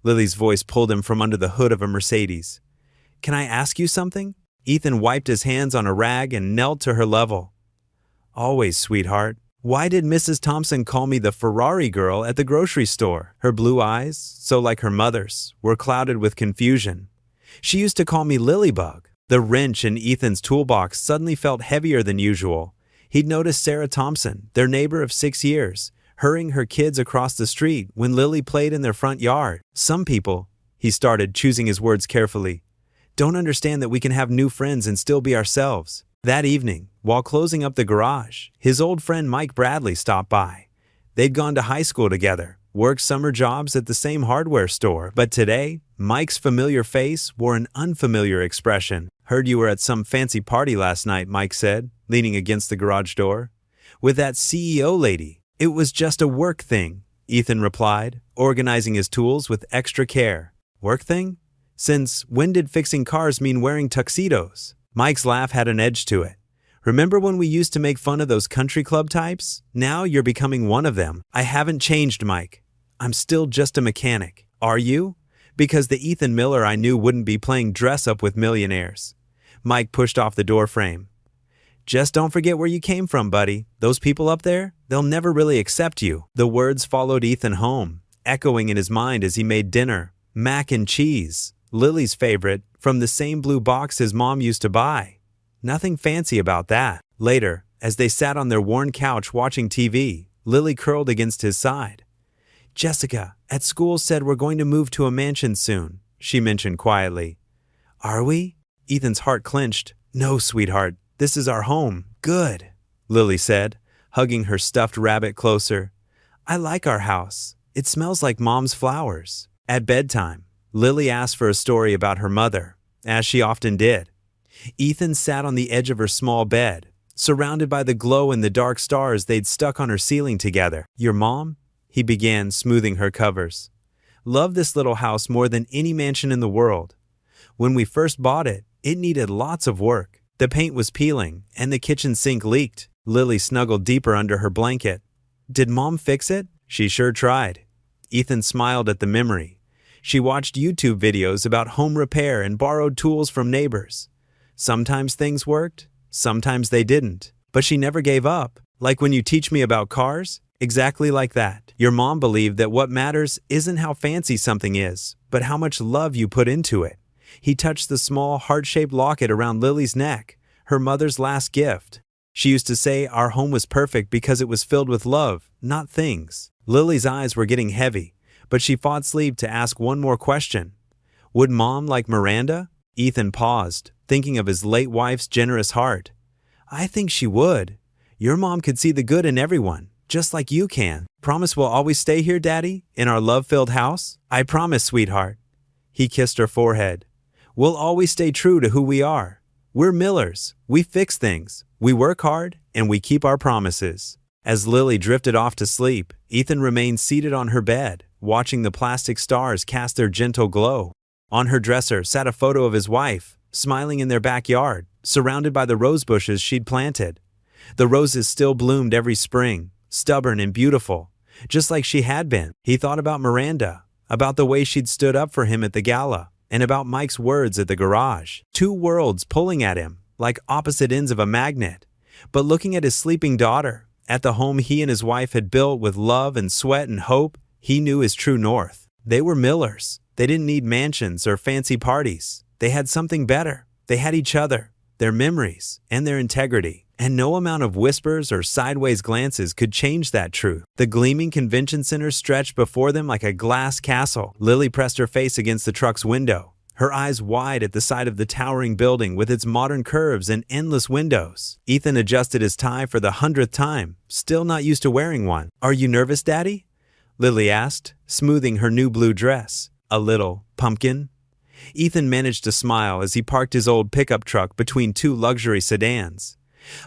Lily's voice pulled him from under the hood of a Mercedes. "Can I ask you something?" Ethan wiped his hands on a rag and knelt to her level. "Always, sweetheart. Why did Mrs. Thompson call me the Ferrari girl at the grocery store?" Her blue eyes, so like her mother's, were clouded with confusion. "She used to call me Lilybug." The wrench in Ethan's toolbox suddenly felt heavier than usual. He'd noticed Sarah Thompson, their neighbor of 6 years, hurrying her kids across the street when Lily played in their front yard. "Some people," he started, choosing his words carefully, "don't understand that we can have new friends and still be ourselves." That evening, while closing up the garage, his old friend Mike Bradley stopped by. They'd gone to high school together, worked summer jobs at the same hardware store, but today, Mike's familiar face wore an unfamiliar expression. "Heard you were at some fancy party last night," Mike said, leaning against the garage door. "With that CEO lady." "It was just a work thing," Ethan replied, organizing his tools with extra care. "Work thing? Since when did fixing cars mean wearing tuxedos?" Mike's laugh had an edge to it. "Remember when we used to make fun of those country club types? Now you're becoming one of them." "I haven't changed, Mike. I'm still just a mechanic." "Are you?" "Because the Ethan Miller I knew wouldn't be playing dress-up with millionaires." Mike pushed off the doorframe. "Just don't forget where you came from, buddy. Those people up there, they'll never really accept you." The words followed Ethan home, echoing in his mind as he made dinner. Mac and cheese, Lily's favorite, from the same blue box his mom used to buy. Nothing fancy about that. Later, as they sat on their worn couch watching TV, Lily curled against his side. "Jessica, at school said we're going to move to a mansion soon," she mentioned quietly. "Are we?" Ethan's heart clenched. "No, sweetheart, this is our home." "Good," Lily said, hugging her stuffed rabbit closer. "I like our house. It smells like Mom's flowers." At bedtime, Lily asked for a story about her mother, as she often did. Ethan sat on the edge of her small bed, surrounded by the glow and the dark stars they'd stuck on her ceiling together. "Your mom?" he began, smoothing her covers. "Loved this little house more than any mansion in the world. When we first bought it, it needed lots of work. The paint was peeling, and the kitchen sink leaked." Lily snuggled deeper under her blanket. "Did Mom fix it?" "She sure tried." Ethan smiled at the memory. She watched YouTube videos about home repair and borrowed tools from neighbors. Sometimes things worked, sometimes they didn't. But she never gave up. "Like when you teach me about cars?" "Exactly like that. Your mom believed that what matters isn't how fancy something is, but how much love you put into it." He touched the small, heart-shaped locket around Lily's neck, her mother's last gift. "She used to say our home was perfect because it was filled with love, not things." Lily's eyes were getting heavy, but she fought sleep to ask one more question. "Would Mom like Miranda?" Ethan paused, thinking of his late wife's generous heart. "I think she would. Your mom could see the good in everyone, just like you can." "Promise we'll always stay here, Daddy, in our love-filled house?" "I promise, sweetheart." He kissed her forehead. "We'll always stay true to who we are. We're Millers. We fix things. We work hard, and we keep our promises." As Lily drifted off to sleep, Ethan remained seated on her bed, watching the plastic stars cast their gentle glow. On her dresser sat a photo of his wife, smiling in their backyard, surrounded by the rose bushes she'd planted. The roses still bloomed every spring, stubborn and beautiful, just like she had been. He thought about Miranda, about the way she'd stood up for him at the gala, and about Mike's words at the garage. Two worlds pulling at him, like opposite ends of a magnet. But looking at his sleeping daughter, at the home he and his wife had built with love and sweat and hope, he knew his true north. They were Millers. They didn't need mansions or fancy parties. They had something better. They had each other, their memories, and their integrity. And no amount of whispers or sideways glances could change that truth. The gleaming convention center stretched before them like a glass castle. Lily pressed her face against the truck's window, her eyes wide at the sight of the towering building with its modern curves and endless windows. Ethan adjusted his tie for the 100th time, still not used to wearing one. "Are you nervous, Daddy?" Lily asked, smoothing her new blue dress. "A little, pumpkin." Ethan managed to smile as he parked his old pickup truck between two luxury sedans.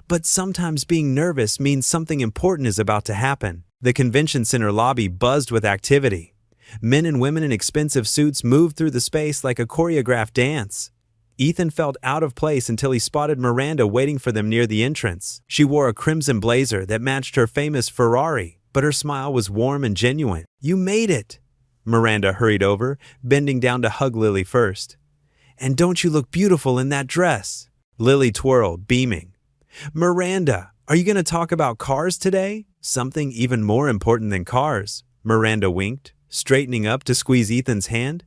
"But sometimes being nervous means something important is about to happen." The convention center lobby buzzed with activity. Men and women in expensive suits moved through the space like a choreographed dance. Ethan felt out of place until he spotted Miranda waiting for them near the entrance. She wore a crimson blazer that matched her famous Ferrari, but her smile was warm and genuine. "You made it!" Miranda hurried over, bending down to hug Lily first. "And don't you look beautiful in that dress?" Lily twirled, beaming. "Miranda, are you going to talk about cars today?" "Something even more important than cars," Miranda winked, straightening up to squeeze Ethan's hand.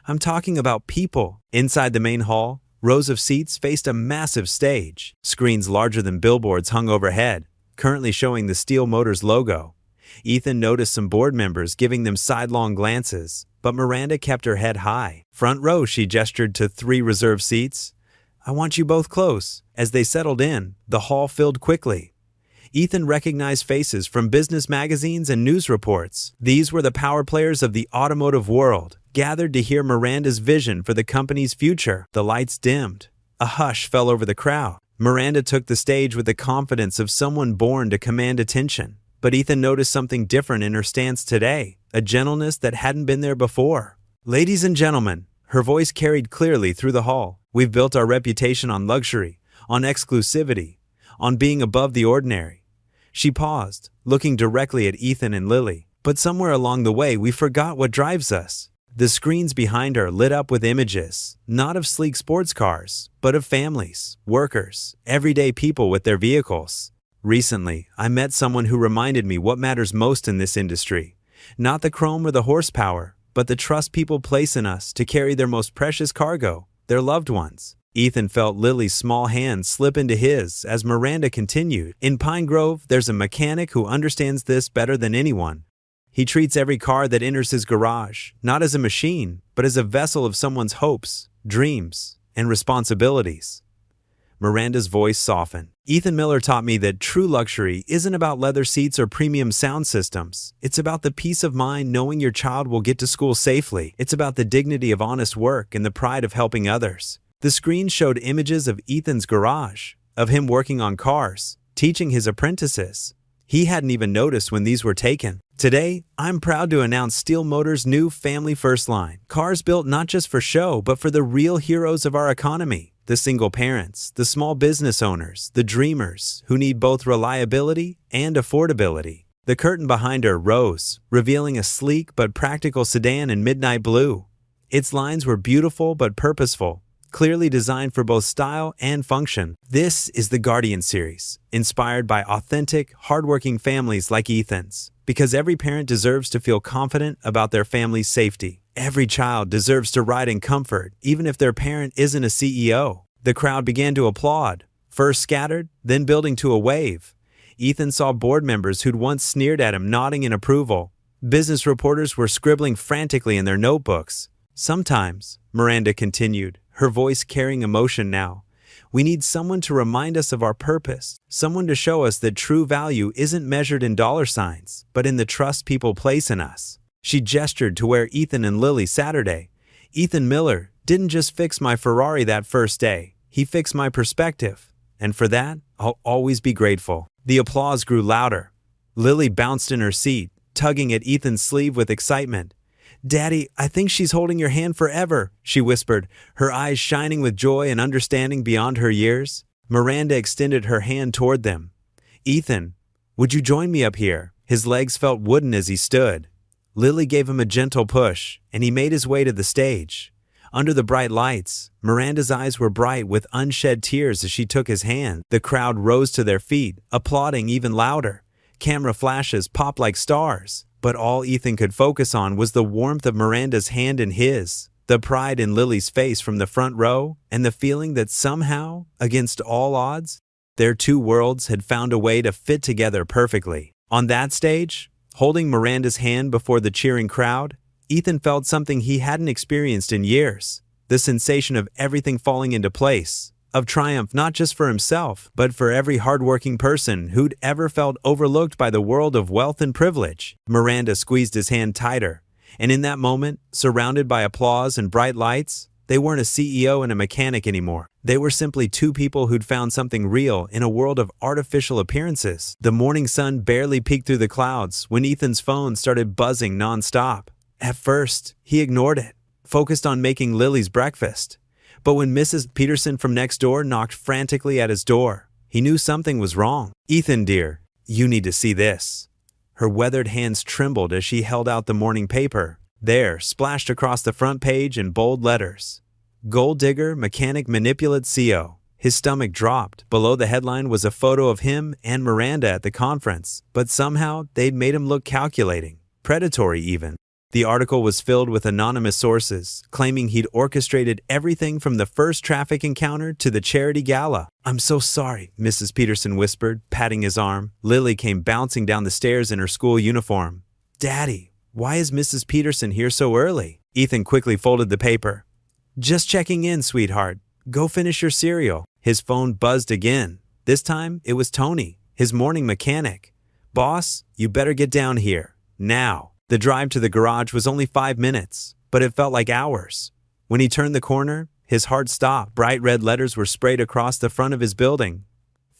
"I'm talking about people." Inside the main hall, rows of seats faced a massive stage. Screens larger than billboards hung overhead, currently showing the Steel Motors logo. Ethan noticed some board members giving them sidelong glances, but Miranda kept her head high. "Front row," she gestured to 3 reserved seats. "I want you both close." As they settled in, the hall filled quickly. Ethan recognized faces from business magazines and news reports. These were the power players of the automotive world, gathered to hear Miranda's vision for the company's future. The lights dimmed. A hush fell over the crowd. Miranda took the stage with the confidence of someone born to command attention. But Ethan noticed something different in her stance today, a gentleness that hadn't been there before. "Ladies and gentlemen," her voice carried clearly through the hall, "we've built our reputation on luxury, on exclusivity, on being above the ordinary." She paused, looking directly at Ethan and Lily. "But somewhere along the way, we forgot what drives us." The screens behind her lit up with images, not of sleek sports cars, but of families, workers, everyday people with their vehicles. "Recently, I met someone who reminded me what matters most in this industry. Not the chrome or the horsepower, but the trust people place in us to carry their most precious cargo, their loved ones." Ethan felt Lily's small hand slip into his as Miranda continued. "In Pine Grove, there's a mechanic who understands this better than anyone. He treats every car that enters his garage, not as a machine, but as a vessel of someone's hopes, dreams, and responsibilities." Miranda's voice softened. "Ethan Miller taught me that true luxury isn't about leather seats or premium sound systems. It's about the peace of mind knowing your child will get to school safely. It's about the dignity of honest work and the pride of helping others." The screen showed images of Ethan's garage, of him working on cars, teaching his apprentices. He hadn't even noticed when these were taken. "Today, I'm proud to announce Steel Motors' new Family First line. Cars built not just for show, but for the real heroes of our economy. The single parents, the small business owners, the dreamers who need both reliability and affordability." The curtain behind her rose, revealing a sleek but practical sedan in midnight blue. Its lines were beautiful but purposeful, clearly designed for both style and function. This is the Guardian series, inspired by authentic, hardworking families like Ethan's. Because every parent deserves to feel confident about their family's safety. Every child deserves to ride in comfort, even if their parent isn't a CEO. The crowd began to applaud, first scattered, then building to a wave. Ethan saw board members who'd once sneered at him nodding in approval. Business reporters were scribbling frantically in their notebooks. "Sometimes," Miranda continued, her voice carrying emotion now, "we need someone to remind us of our purpose, someone to show us that true value isn't measured in dollar signs, but in the trust people place in us." She gestured to where Ethan and Lily Saturday. "Ethan Miller didn't just fix my Ferrari that first day, he fixed my perspective, and for that, I'll always be grateful." The applause grew louder. Lily bounced in her seat, tugging at Ethan's sleeve with excitement. "Daddy, I think she's holding your hand forever," she whispered, her eyes shining with joy and understanding beyond her years. Miranda extended her hand toward them. "Ethan, would you join me up here?" His legs felt wooden as he stood. Lily gave him a gentle push, and he made his way to the stage. Under the bright lights, Miranda's eyes were bright with unshed tears as she took his hand. The crowd rose to their feet, applauding even louder. Camera flashes popped like stars. But all Ethan could focus on was the warmth of Miranda's hand in his, the pride in Lily's face from the front row, and the feeling that somehow, against all odds, their two worlds had found a way to fit together perfectly. On that stage, holding Miranda's hand before the cheering crowd, Ethan felt something he hadn't experienced in years, the sensation of everything falling into place, of triumph not just for himself, but for every hardworking person who'd ever felt overlooked by the world of wealth and privilege. Miranda squeezed his hand tighter, and in that moment, surrounded by applause and bright lights, they weren't a CEO and a mechanic anymore. They were simply two people who'd found something real in a world of artificial appearances. The morning sun barely peeked through the clouds when Ethan's phone started buzzing nonstop. At first, he ignored it, focused on making Lily's breakfast. But when Mrs. Peterson from next door knocked frantically at his door, he knew something was wrong. "Ethan, dear, you need to see this." Her weathered hands trembled as she held out the morning paper. There, splashed across the front page in bold letters, "Gold Digger Mechanic Manipulate CO." His stomach dropped. Below the headline was a photo of him and Miranda at the conference, but somehow they'd made him look calculating, predatory even. The article was filled with anonymous sources, claiming he'd orchestrated everything from the first traffic encounter to the charity gala. "I'm so sorry," Mrs. Peterson whispered, patting his arm. Lily came bouncing down the stairs in her school uniform. "Daddy, why is Mrs. Peterson here so early?" Ethan quickly folded the paper. "Just checking in, sweetheart. Go finish your cereal." His phone buzzed again. This time, it was Tony, his morning mechanic. "Boss, you better get down here. Now." The drive to the garage was only 5 minutes, but it felt like hours. When he turned the corner, his heart stopped. Bright red letters were sprayed across the front of his building.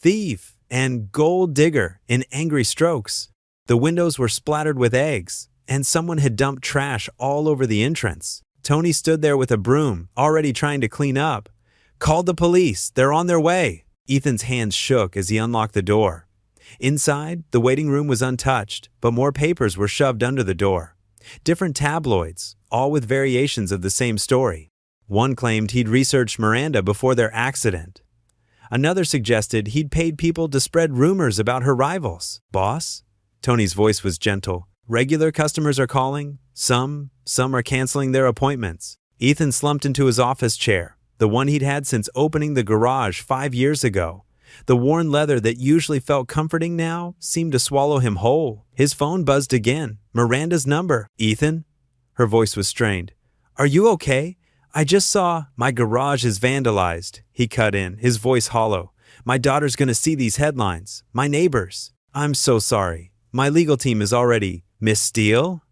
"Thief" and "Gold Digger" in angry strokes. The windows were splattered with eggs, and someone had dumped trash all over the entrance. Tony stood there with a broom, already trying to clean up. "Called the police. They're on their way." Ethan's hands shook as he unlocked the door. Inside, the waiting room was untouched, but more papers were shoved under the door. Different tabloids, all with variations of the same story. One claimed he'd researched Miranda before their accident. Another suggested he'd paid people to spread rumors about her rivals. "Boss?" Tony's voice was gentle. "Regular customers are calling. Some are canceling their appointments." Ethan slumped into his office chair, the one he'd had since opening the garage 5 years ago. The worn leather that usually felt comforting now seemed to swallow him whole. His phone buzzed again. Miranda's number. "Ethan?" Her voice was strained. "Are you okay? I just saw—" "My garage is vandalized," he cut in, his voice hollow. "My daughter's gonna see these headlines. My neighbors." "I'm so sorry. My legal team is already—" "Miss Steele?"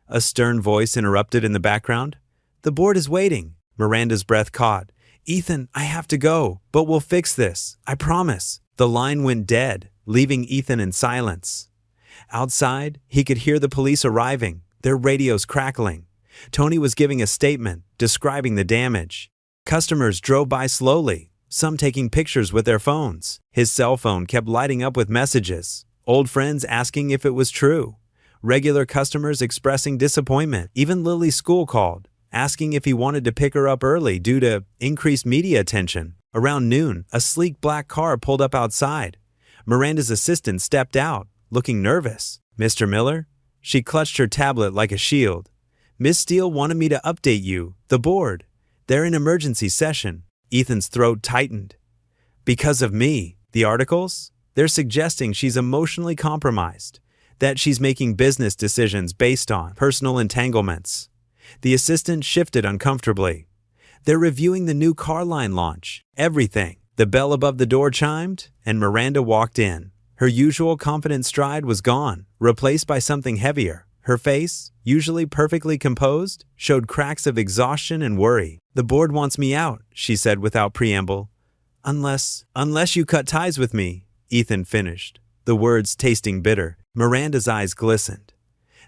A stern voice interrupted in the background. "The board is waiting." Miranda's breath caught. "Ethan, I have to go, but we'll fix this. I promise." The line went dead, leaving Ethan in silence. Outside, he could hear the police arriving, their radios crackling. Tony was giving a statement, describing the damage. Customers drove by slowly, some taking pictures with their phones. His cell phone kept lighting up with messages. Old friends asking if it was true. Regular customers expressing disappointment. Even Lily's school called, asking if he wanted to pick her up early due to increased media attention. Around noon, a sleek black car pulled up outside. Miranda's assistant stepped out, looking nervous. "Mr. Miller?" She clutched her tablet like a shield. "Miss Steele wanted me to update you, the board. They're in emergency session." Ethan's throat tightened. "Because of me. The articles? They're suggesting she's emotionally compromised, that she's making business decisions based on personal entanglements." The assistant shifted uncomfortably. "They're reviewing the new car line launch. Everything." The bell above the door chimed, and Miranda walked in. Her usual confident stride was gone, replaced by something heavier. Her face, usually perfectly composed, showed cracks of exhaustion and worry. "The board wants me out," she said without preamble. Unless you cut ties with me," Ethan finished, the words tasting bitter. Miranda's eyes glistened.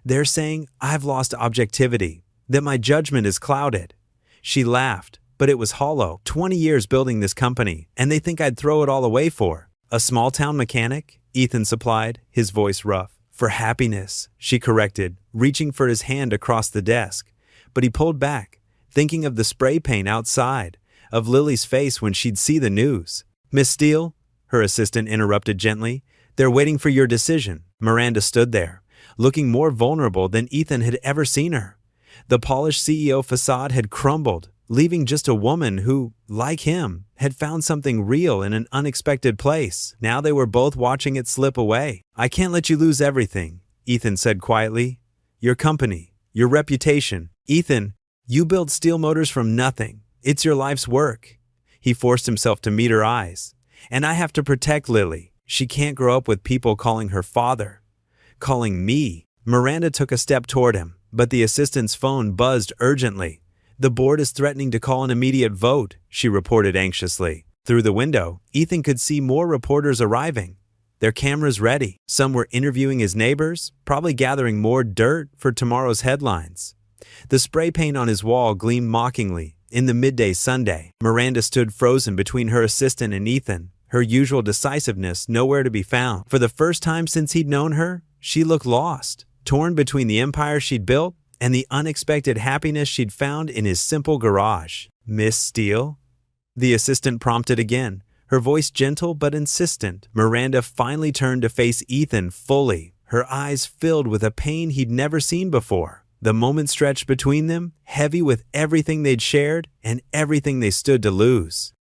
"They're saying I've lost objectivity, that my judgment is clouded." She laughed, but it was hollow. 20 years building this company, and they think I'd throw it all away for a small-town mechanic? Ethan supplied, his voice rough. "For happiness," she corrected, reaching for his hand across the desk. But he pulled back, thinking of the spray paint outside, of Lily's face when she'd see the news. "Miss Steele," her assistant interrupted gently, "they're waiting for your decision." Miranda stood there, looking more vulnerable than Ethan had ever seen her. The polished CEO facade had crumbled, leaving just a woman who, like him, had found something real in an unexpected place. Now they were both watching it slip away. "I can't let you lose everything," Ethan said quietly. "Your company, your reputation. Ethan, you built Steel Motors from nothing. It's your life's work." He forced himself to meet her eyes. "And I have to protect Lily. She can't grow up with people calling her father. Calling me." Miranda took a step toward him, but the assistant's phone buzzed urgently. "The board is threatening to call an immediate vote," she reported anxiously. Through the window, Ethan could see more reporters arriving, their cameras ready. Some were interviewing his neighbors, probably gathering more dirt for tomorrow's headlines. The spray paint on his wall gleamed mockingly. In the midday Sunday, Miranda stood frozen between her assistant and Ethan, her usual decisiveness nowhere to be found. For the first time since he'd known her, she looked lost, torn between the empire she'd built and the unexpected happiness she'd found in his simple garage. "Miss Steele?" The assistant prompted again, her voice gentle but insistent. Miranda finally turned to face Ethan fully, her eyes filled with a pain he'd never seen before. The moment stretched between them, heavy with everything they'd shared and everything they stood to lose.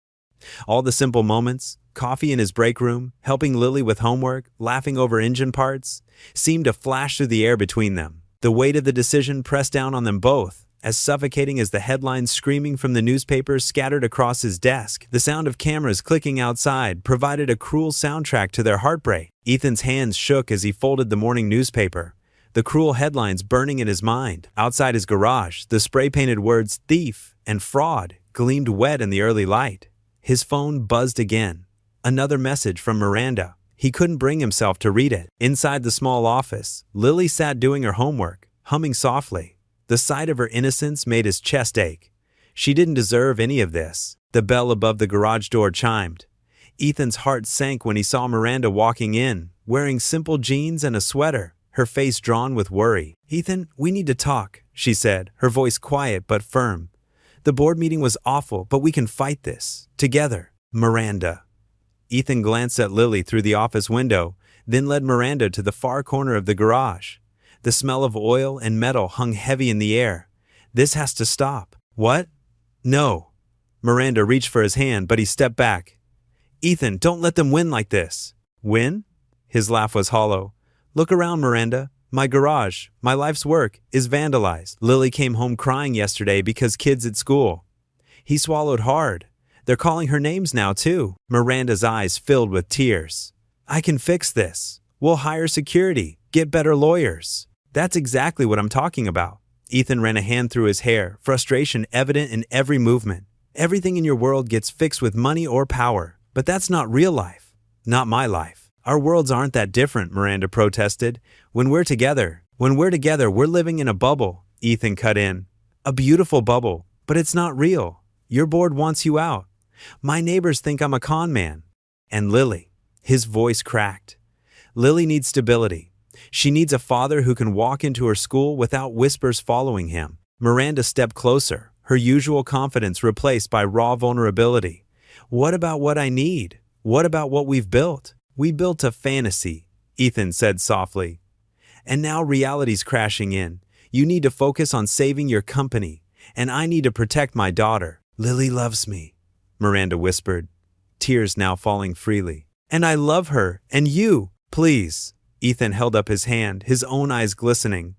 All the simple moments, coffee in his break room, helping Lily with homework, laughing over engine parts, seemed to flash through the air between them. The weight of the decision pressed down on them both, as suffocating as the headlines screaming from the newspapers scattered across his desk. The sound of cameras clicking outside provided a cruel soundtrack to their heartbreak. Ethan's hands shook as he folded the morning newspaper, the cruel headlines burning in his mind. Outside his garage, the spray-painted words "thief" and "fraud" gleamed wet in the early light. His phone buzzed again. Another message from Miranda. He couldn't bring himself to read it. Inside the small office, Lily sat doing her homework, humming softly. The sight of her innocence made his chest ache. She didn't deserve any of this. The bell above the garage door chimed. Ethan's heart sank when he saw Miranda walking in, wearing simple jeans and a sweater, her face drawn with worry. "Ethan, we need to talk," she said, her voice quiet but firm. "The board meeting was awful, but we can fight this. Together." "Miranda." Ethan glanced at Lily through the office window, then led Miranda to the far corner of the garage. The smell of oil and metal hung heavy in the air. "This has to stop." "What?" "No." Miranda reached for his hand, but he stepped back. "Ethan, don't let them win like this." "Win?" His laugh was hollow. "Look around, Miranda. My garage, my life's work, is vandalized. Lily came home crying yesterday because kids at school." He swallowed hard. "They're calling her names now, too." Miranda's eyes filled with tears. "I can fix this. We'll hire security, get better lawyers." "That's exactly what I'm talking about." Ethan ran a hand through his hair, frustration evident in every movement. "Everything in your world gets fixed with money or power, but that's not real life. Not my life." "Our worlds aren't that different," Miranda protested. When we're together, we're living in a bubble," Ethan cut in. "A beautiful bubble, but it's not real. Your board wants you out. My neighbors think I'm a con man." "And Lily," his voice cracked. "Lily needs stability. She needs a father who can walk into her school without whispers following him." Miranda stepped closer, her usual confidence replaced by raw vulnerability. "What about what I need? What about what we've built?" "We built a fantasy," Ethan said softly. "And now reality's crashing in. You need to focus on saving your company, and I need to protect my daughter." "Lily loves me," Miranda whispered, tears now falling freely. "And I love her, and you, please." Ethan held up his hand, his own eyes glistening.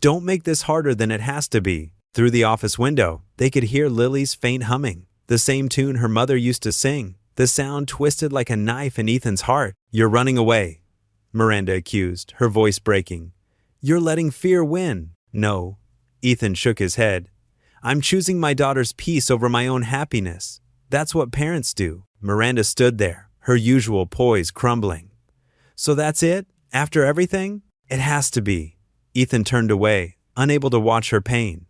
"Don't make this harder than it has to be." Through the office window, they could hear Lily's faint humming, the same tune her mother used to sing. The sound twisted like a knife in Ethan's heart. "You're running away," Miranda accused, her voice breaking. "You're letting fear win." "No." Ethan shook his head. "I'm choosing my daughter's peace over my own happiness. That's what parents do." Miranda stood there, her usual poise crumbling. "So that's it? After everything?" "It has to be." Ethan turned away, unable to watch her pain.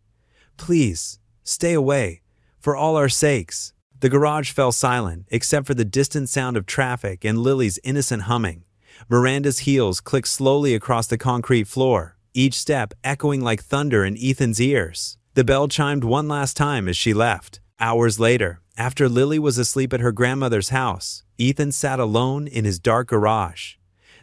"Please, stay away, for all our sakes." The garage fell silent, except for the distant sound of traffic and Lily's innocent humming. Miranda's heels clicked slowly across the concrete floor, each step echoing like thunder in Ethan's ears. The bell chimed one last time as she left. Hours later, after Lily was asleep at her grandmother's house, Ethan sat alone in his dark garage.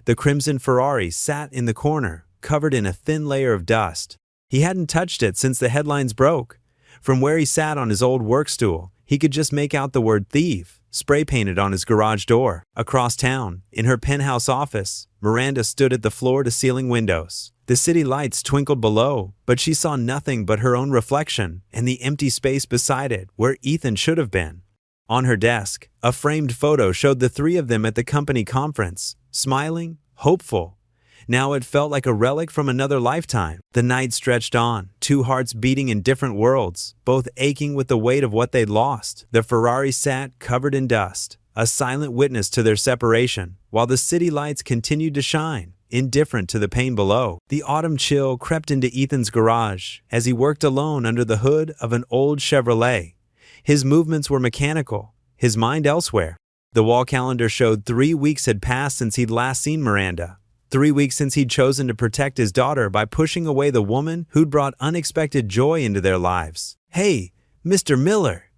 The crimson Ferrari sat in the corner, covered in a thin layer of dust. He hadn't touched it since the headlines broke. From where he sat on his old work stool, he could just make out the word "thief" spray-painted on his garage door. Across town, in her penthouse office, Miranda stood at the floor-to-ceiling windows. The city lights twinkled below, but she saw nothing but her own reflection and the empty space beside it where Ethan should have been. On her desk, a framed photo showed the three of them at the company conference, smiling, hopeful. Now it felt like a relic from another lifetime. The night stretched on, two hearts beating in different worlds, both aching with the weight of what they'd lost. The Ferrari sat covered in dust, a silent witness to their separation, while the city lights continued to shine. indifferent to the pain below. The autumn chill crept into Ethan's garage as he worked alone under the hood of an old Chevrolet. His movements were mechanical, his mind elsewhere. The wall calendar showed 3 weeks had passed since he'd last seen Miranda. 3 weeks since he'd chosen to protect his daughter by pushing away the woman who'd brought unexpected joy into their lives. "Hey, Mr. Miller!"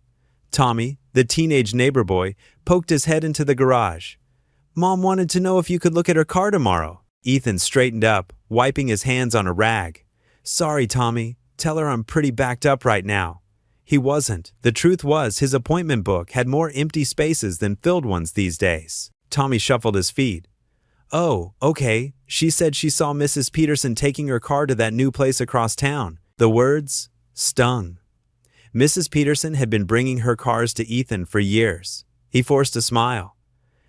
Tommy, the teenage neighbor boy, poked his head into the garage. "Mom wanted to know if you could look at her car tomorrow." Ethan straightened up, wiping his hands on a rag. "Sorry, Tommy. Tell her I'm pretty backed up right now." He wasn't. The truth was, his appointment book had more empty spaces than filled ones these days. Tommy shuffled his feet. "Oh, okay. She said she saw Mrs. Peterson taking her car to that new place across town." The words stung. Mrs. Peterson had been bringing her cars to Ethan for years. He forced a smile.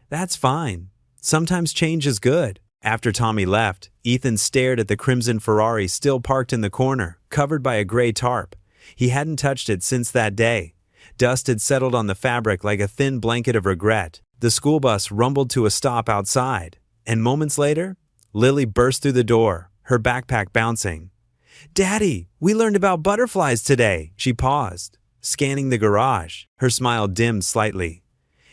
"That's fine. Sometimes change is good." After Tommy left, Ethan stared at the crimson Ferrari still parked in the corner, covered by a gray tarp. He hadn't touched it since that day. Dust had settled on the fabric like a thin blanket of regret. The school bus rumbled to a stop outside, and moments later, Lily burst through the door, her backpack bouncing. "Daddy, we learned about butterflies today." She paused, scanning the garage. Her smile dimmed slightly.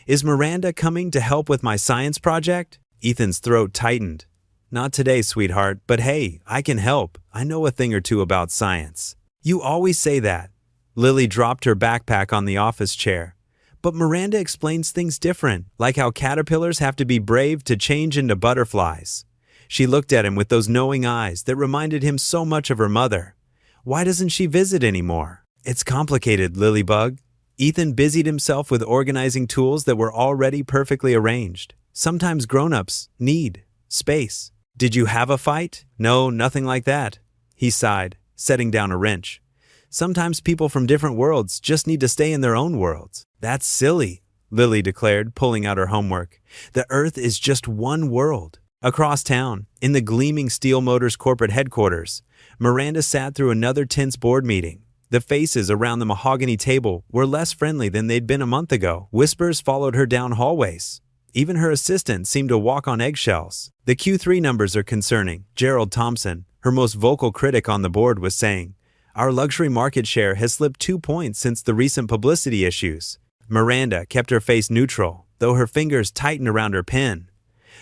"Is Miranda coming to help with my science project?" Ethan's throat tightened. "Not today, sweetheart, but hey, I can help. I know a thing or two about science." "You always say that." Lily dropped her backpack on the office chair. "But Miranda explains things different, like how caterpillars have to be brave to change into butterflies." She looked at him with those knowing eyes that reminded him so much of her mother. "Why doesn't she visit anymore?" "It's complicated, Lilybug." Ethan busied himself with organizing tools that were already perfectly arranged. Sometimes grown-ups need space. "Did you have a fight?" "No, nothing like that." He sighed, setting down a wrench. "Sometimes people from different worlds just need to stay in their own worlds." "That's silly," Lily declared, pulling out her homework. "The Earth is just one world." Across town, in the gleaming Steel Motors corporate headquarters, Miranda sat through another tense board meeting. The faces around the mahogany table were less friendly than they'd been a month ago. Whispers followed her down hallways. Even her assistant seemed to walk on eggshells. "The Q3 numbers are concerning," Gerald Thompson, her most vocal critic on the board, was saying. "Our luxury market share has slipped 2 points since the recent publicity issues." Miranda kept her face neutral, though her fingers tightened around her pen.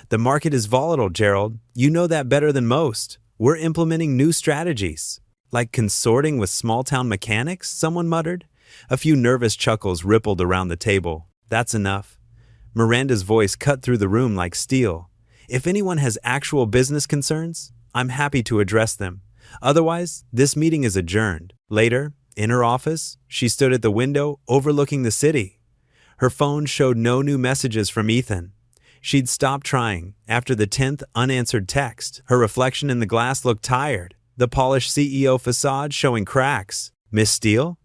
"The market is volatile, Gerald. You know that better than most. We're implementing new strategies." "Like consorting with small-town mechanics?" someone muttered. A few nervous chuckles rippled around the table. "That's enough." Miranda's voice cut through the room like steel. "If anyone has actual business concerns, I'm happy to address them. Otherwise, this meeting is adjourned." Later, in her office, she stood at the window overlooking the city. Her phone showed no new messages from Ethan. She'd stopped trying after the 10th unanswered text. Her reflection in the glass looked tired, the polished CEO facade showing cracks. "Miss Steele?"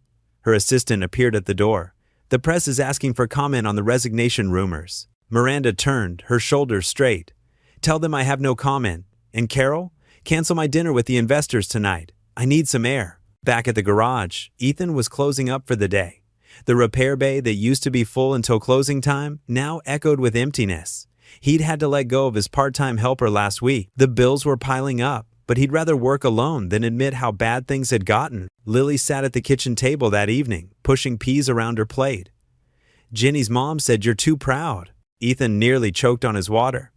Her assistant appeared at the door. "The press is asking for comment on the resignation rumors." Miranda turned, her shoulders straight. "Tell them I have no comment. And Carol, cancel my dinner with the investors tonight. I need some air." Back at the garage, Ethan was closing up for the day. The repair bay that used to be full until closing time now echoed with emptiness. He'd had to let go of his part-time helper last week. The bills were piling up, but he'd rather work alone than admit how bad things had gotten. Lily sat at the kitchen table that evening, pushing peas around her plate. "Jenny's mom said you're too proud." Ethan nearly choked on his water.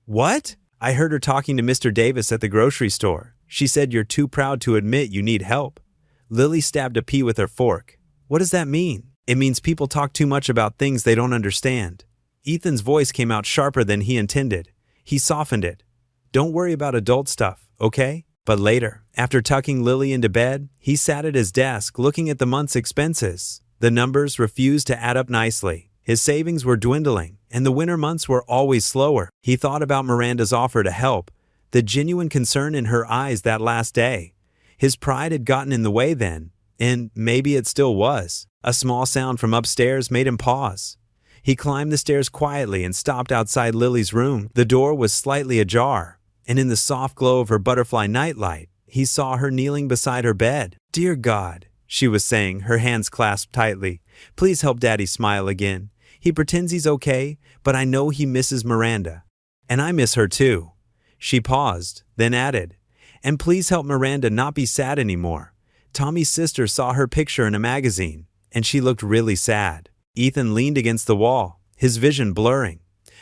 "What?" "I heard her talking to Mr. Davis at the grocery store. She said you're too proud to admit you need help." Lily stabbed a pea with her fork. "What does that mean?" "It means people talk too much about things they don't understand." Ethan's voice came out sharper than he intended. He softened it. "Don't worry about adult stuff, okay?" But later, after tucking Lily into bed, he sat at his desk looking at the month's expenses. The numbers refused to add up nicely. His savings were dwindling, and the winter months were always slower. He thought about Miranda's offer to help, the genuine concern in her eyes that last day. His pride had gotten in the way then, and maybe it still was. A small sound from upstairs made him pause. He climbed the stairs quietly and stopped outside Lily's room. The door was slightly ajar, and in the soft glow of her butterfly nightlight, he saw her kneeling beside her bed. "Dear God," she was saying, her hands clasped tightly, "please help Daddy smile again. He pretends he's okay, but I know he misses Miranda. And I miss her too." She paused, then added, "And please help Miranda not be sad anymore. Tommy's sister saw her picture in a magazine, and she looked really sad." Ethan leaned against the wall, his vision blurring.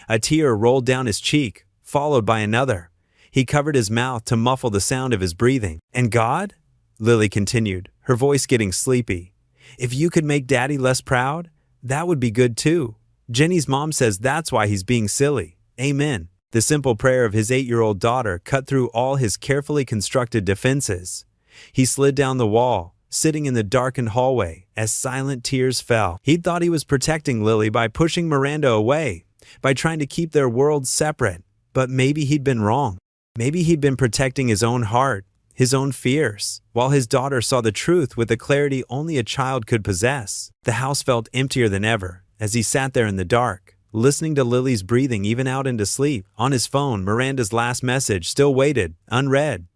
A tear rolled down his cheek, followed by another. He covered his mouth to muffle the sound of his breathing. "And God?" Lily continued, her voice getting sleepy. "If you could make Daddy less proud, that would be good too. Jenny's mom says that's why he's being silly. Amen." The simple prayer of his 8-year-old daughter cut through all his carefully constructed defenses. He slid down the wall, sitting in the darkened hallway, as silent tears fell. He'd thought he was protecting Lily by pushing Miranda away, by trying to keep their worlds separate. But maybe he'd been wrong. Maybe he'd been protecting his own heart, his own fears, while his daughter saw the truth with the clarity only a child could possess. The house felt emptier than ever, as he sat there in the dark, listening to Lily's breathing even out into sleep. On his phone, Miranda's last message still waited, unread.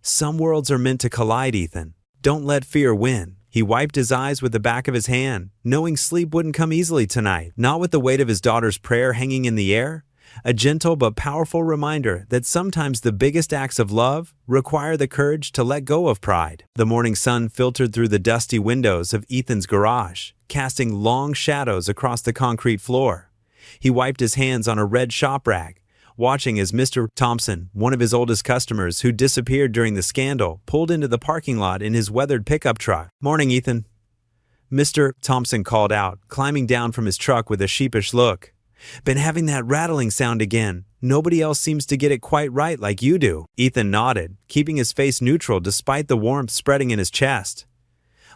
"Some worlds are meant to collide, Ethan. Don't let fear win." He wiped his eyes with the back of his hand, knowing sleep wouldn't come easily tonight, not with the weight of his daughter's prayer hanging in the air. A gentle but powerful reminder that sometimes the biggest acts of love require the courage to let go of pride. The morning sun filtered through the dusty windows of Ethan's garage, casting long shadows across the concrete floor. He wiped his hands on a red shop rag, watching as Mr. Thompson, one of his oldest customers who disappeared during the scandal, pulled into the parking lot in his weathered pickup truck. "Morning, Ethan," Mr. Thompson called out, climbing down from his truck with a sheepish look. "Been having that rattling sound again. Nobody else seems to get it quite right like you do." Ethan nodded, keeping his face neutral despite the warmth spreading in his chest.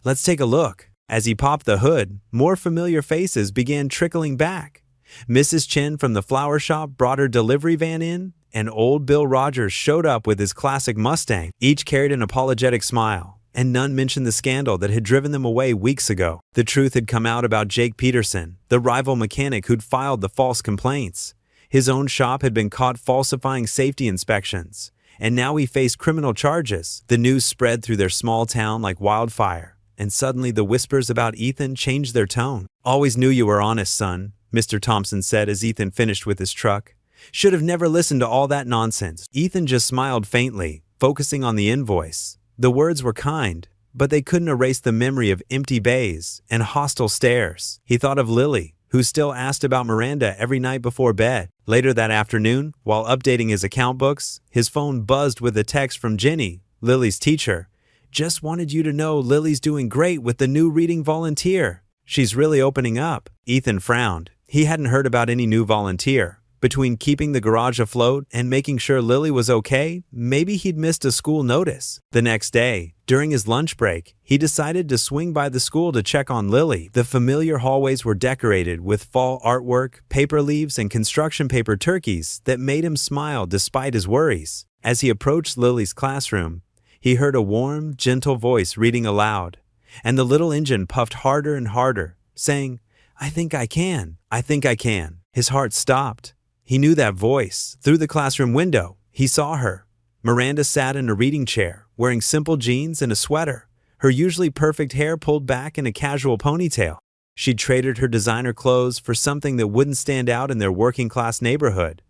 "Let's take a look." As he popped the hood, more familiar faces began trickling back. Mrs. Chen from the flower shop brought her delivery van in, and old Bill Rogers showed up with his classic Mustang. Each carried an apologetic smile, and none mentioned the scandal that had driven them away weeks ago. The truth had come out about Jake Peterson, the rival mechanic who'd filed the false complaints. His own shop had been caught falsifying safety inspections, and now he faced criminal charges. The news spread through their small town like wildfire, and suddenly the whispers about Ethan changed their tone. "Always knew you were honest, son," Mr. Thompson said as Ethan finished with his truck. "Should have never listened to all that nonsense." Ethan just smiled faintly, focusing on the invoice. The words were kind, but they couldn't erase the memory of empty bays and hostile stares. He thought of Lily, who still asked about Miranda every night before bed. Later that afternoon, while updating his account books, his phone buzzed with a text from Jenny, Lily's teacher. "Just wanted you to know Lily's doing great with the new reading volunteer. She's really opening up." Ethan frowned. He hadn't heard about any new volunteer. Between keeping the garage afloat and making sure Lily was okay, maybe he'd missed a school notice. The next day, during his lunch break, he decided to swing by the school to check on Lily. The familiar hallways were decorated with fall artwork, paper leaves, and construction paper turkeys that made him smile despite his worries. As he approached Lily's classroom, he heard a warm, gentle voice reading aloud, and the little engine puffed harder and harder, saying, "I think I can. I think I can." His heart stopped. He knew that voice. Through the classroom window, he saw her. Miranda sat in a reading chair, wearing simple jeans and a sweater, her usually perfect hair pulled back in a casual ponytail. She'd traded her designer clothes for something that wouldn't stand out in their working-class neighborhood.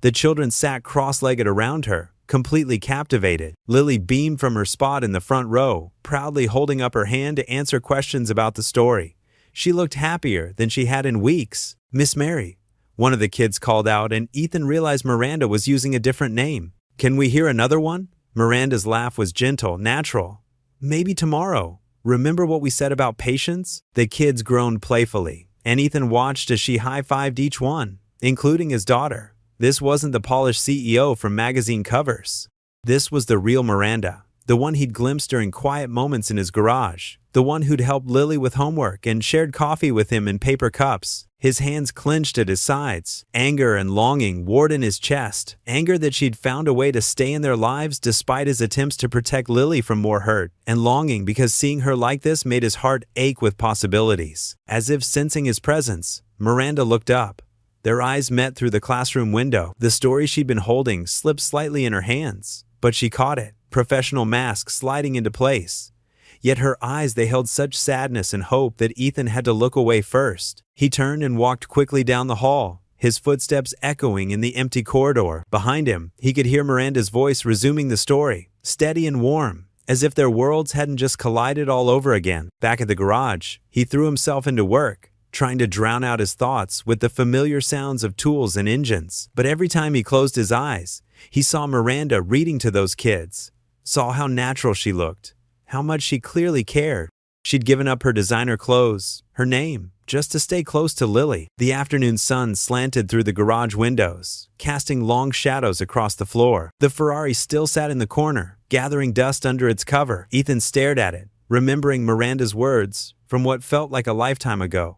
The children sat cross-legged around her, completely captivated. Lily beamed from her spot in the front row, proudly holding up her hand to answer questions about the story. She looked happier than she had in weeks. "Miss Mary," one of the kids called out, and Ethan realized Miranda was using a different name. "Can we hear another one?" Miranda's laugh was gentle, natural. "Maybe tomorrow. Remember what we said about patience?" The kids groaned playfully, and Ethan watched as she high-fived each one, including his daughter. This wasn't the polished CEO from magazine covers. This was the real Miranda, the one he'd glimpsed during quiet moments in his garage, the one who'd helped Lily with homework and shared coffee with him in paper cups. His hands clenched at his sides. Anger and longing warred in his chest. Anger that she'd found a way to stay in their lives despite his attempts to protect Lily from more hurt. And longing because seeing her like this made his heart ache with possibilities. As if sensing his presence, Miranda looked up. Their eyes met through the classroom window. The story she'd been holding slipped slightly in her hands, but she caught it, professional mask sliding into place. Yet her eyes, they held such sadness and hope that Ethan had to look away first. He turned and walked quickly down the hall, his footsteps echoing in the empty corridor. Behind him, he could hear Miranda's voice resuming the story, steady and warm, as if their worlds hadn't just collided all over again. Back at the garage, he threw himself into work, trying to drown out his thoughts with the familiar sounds of tools and engines. But every time he closed his eyes, he saw Miranda reading to those kids, saw how natural she looked, how much she clearly cared. She'd given up her designer clothes, her name, just to stay close to Lily. The afternoon sun slanted through the garage windows, casting long shadows across the floor. The Ferrari still sat in the corner, gathering dust under its cover. Ethan stared at it, remembering Miranda's words from what felt like a lifetime ago.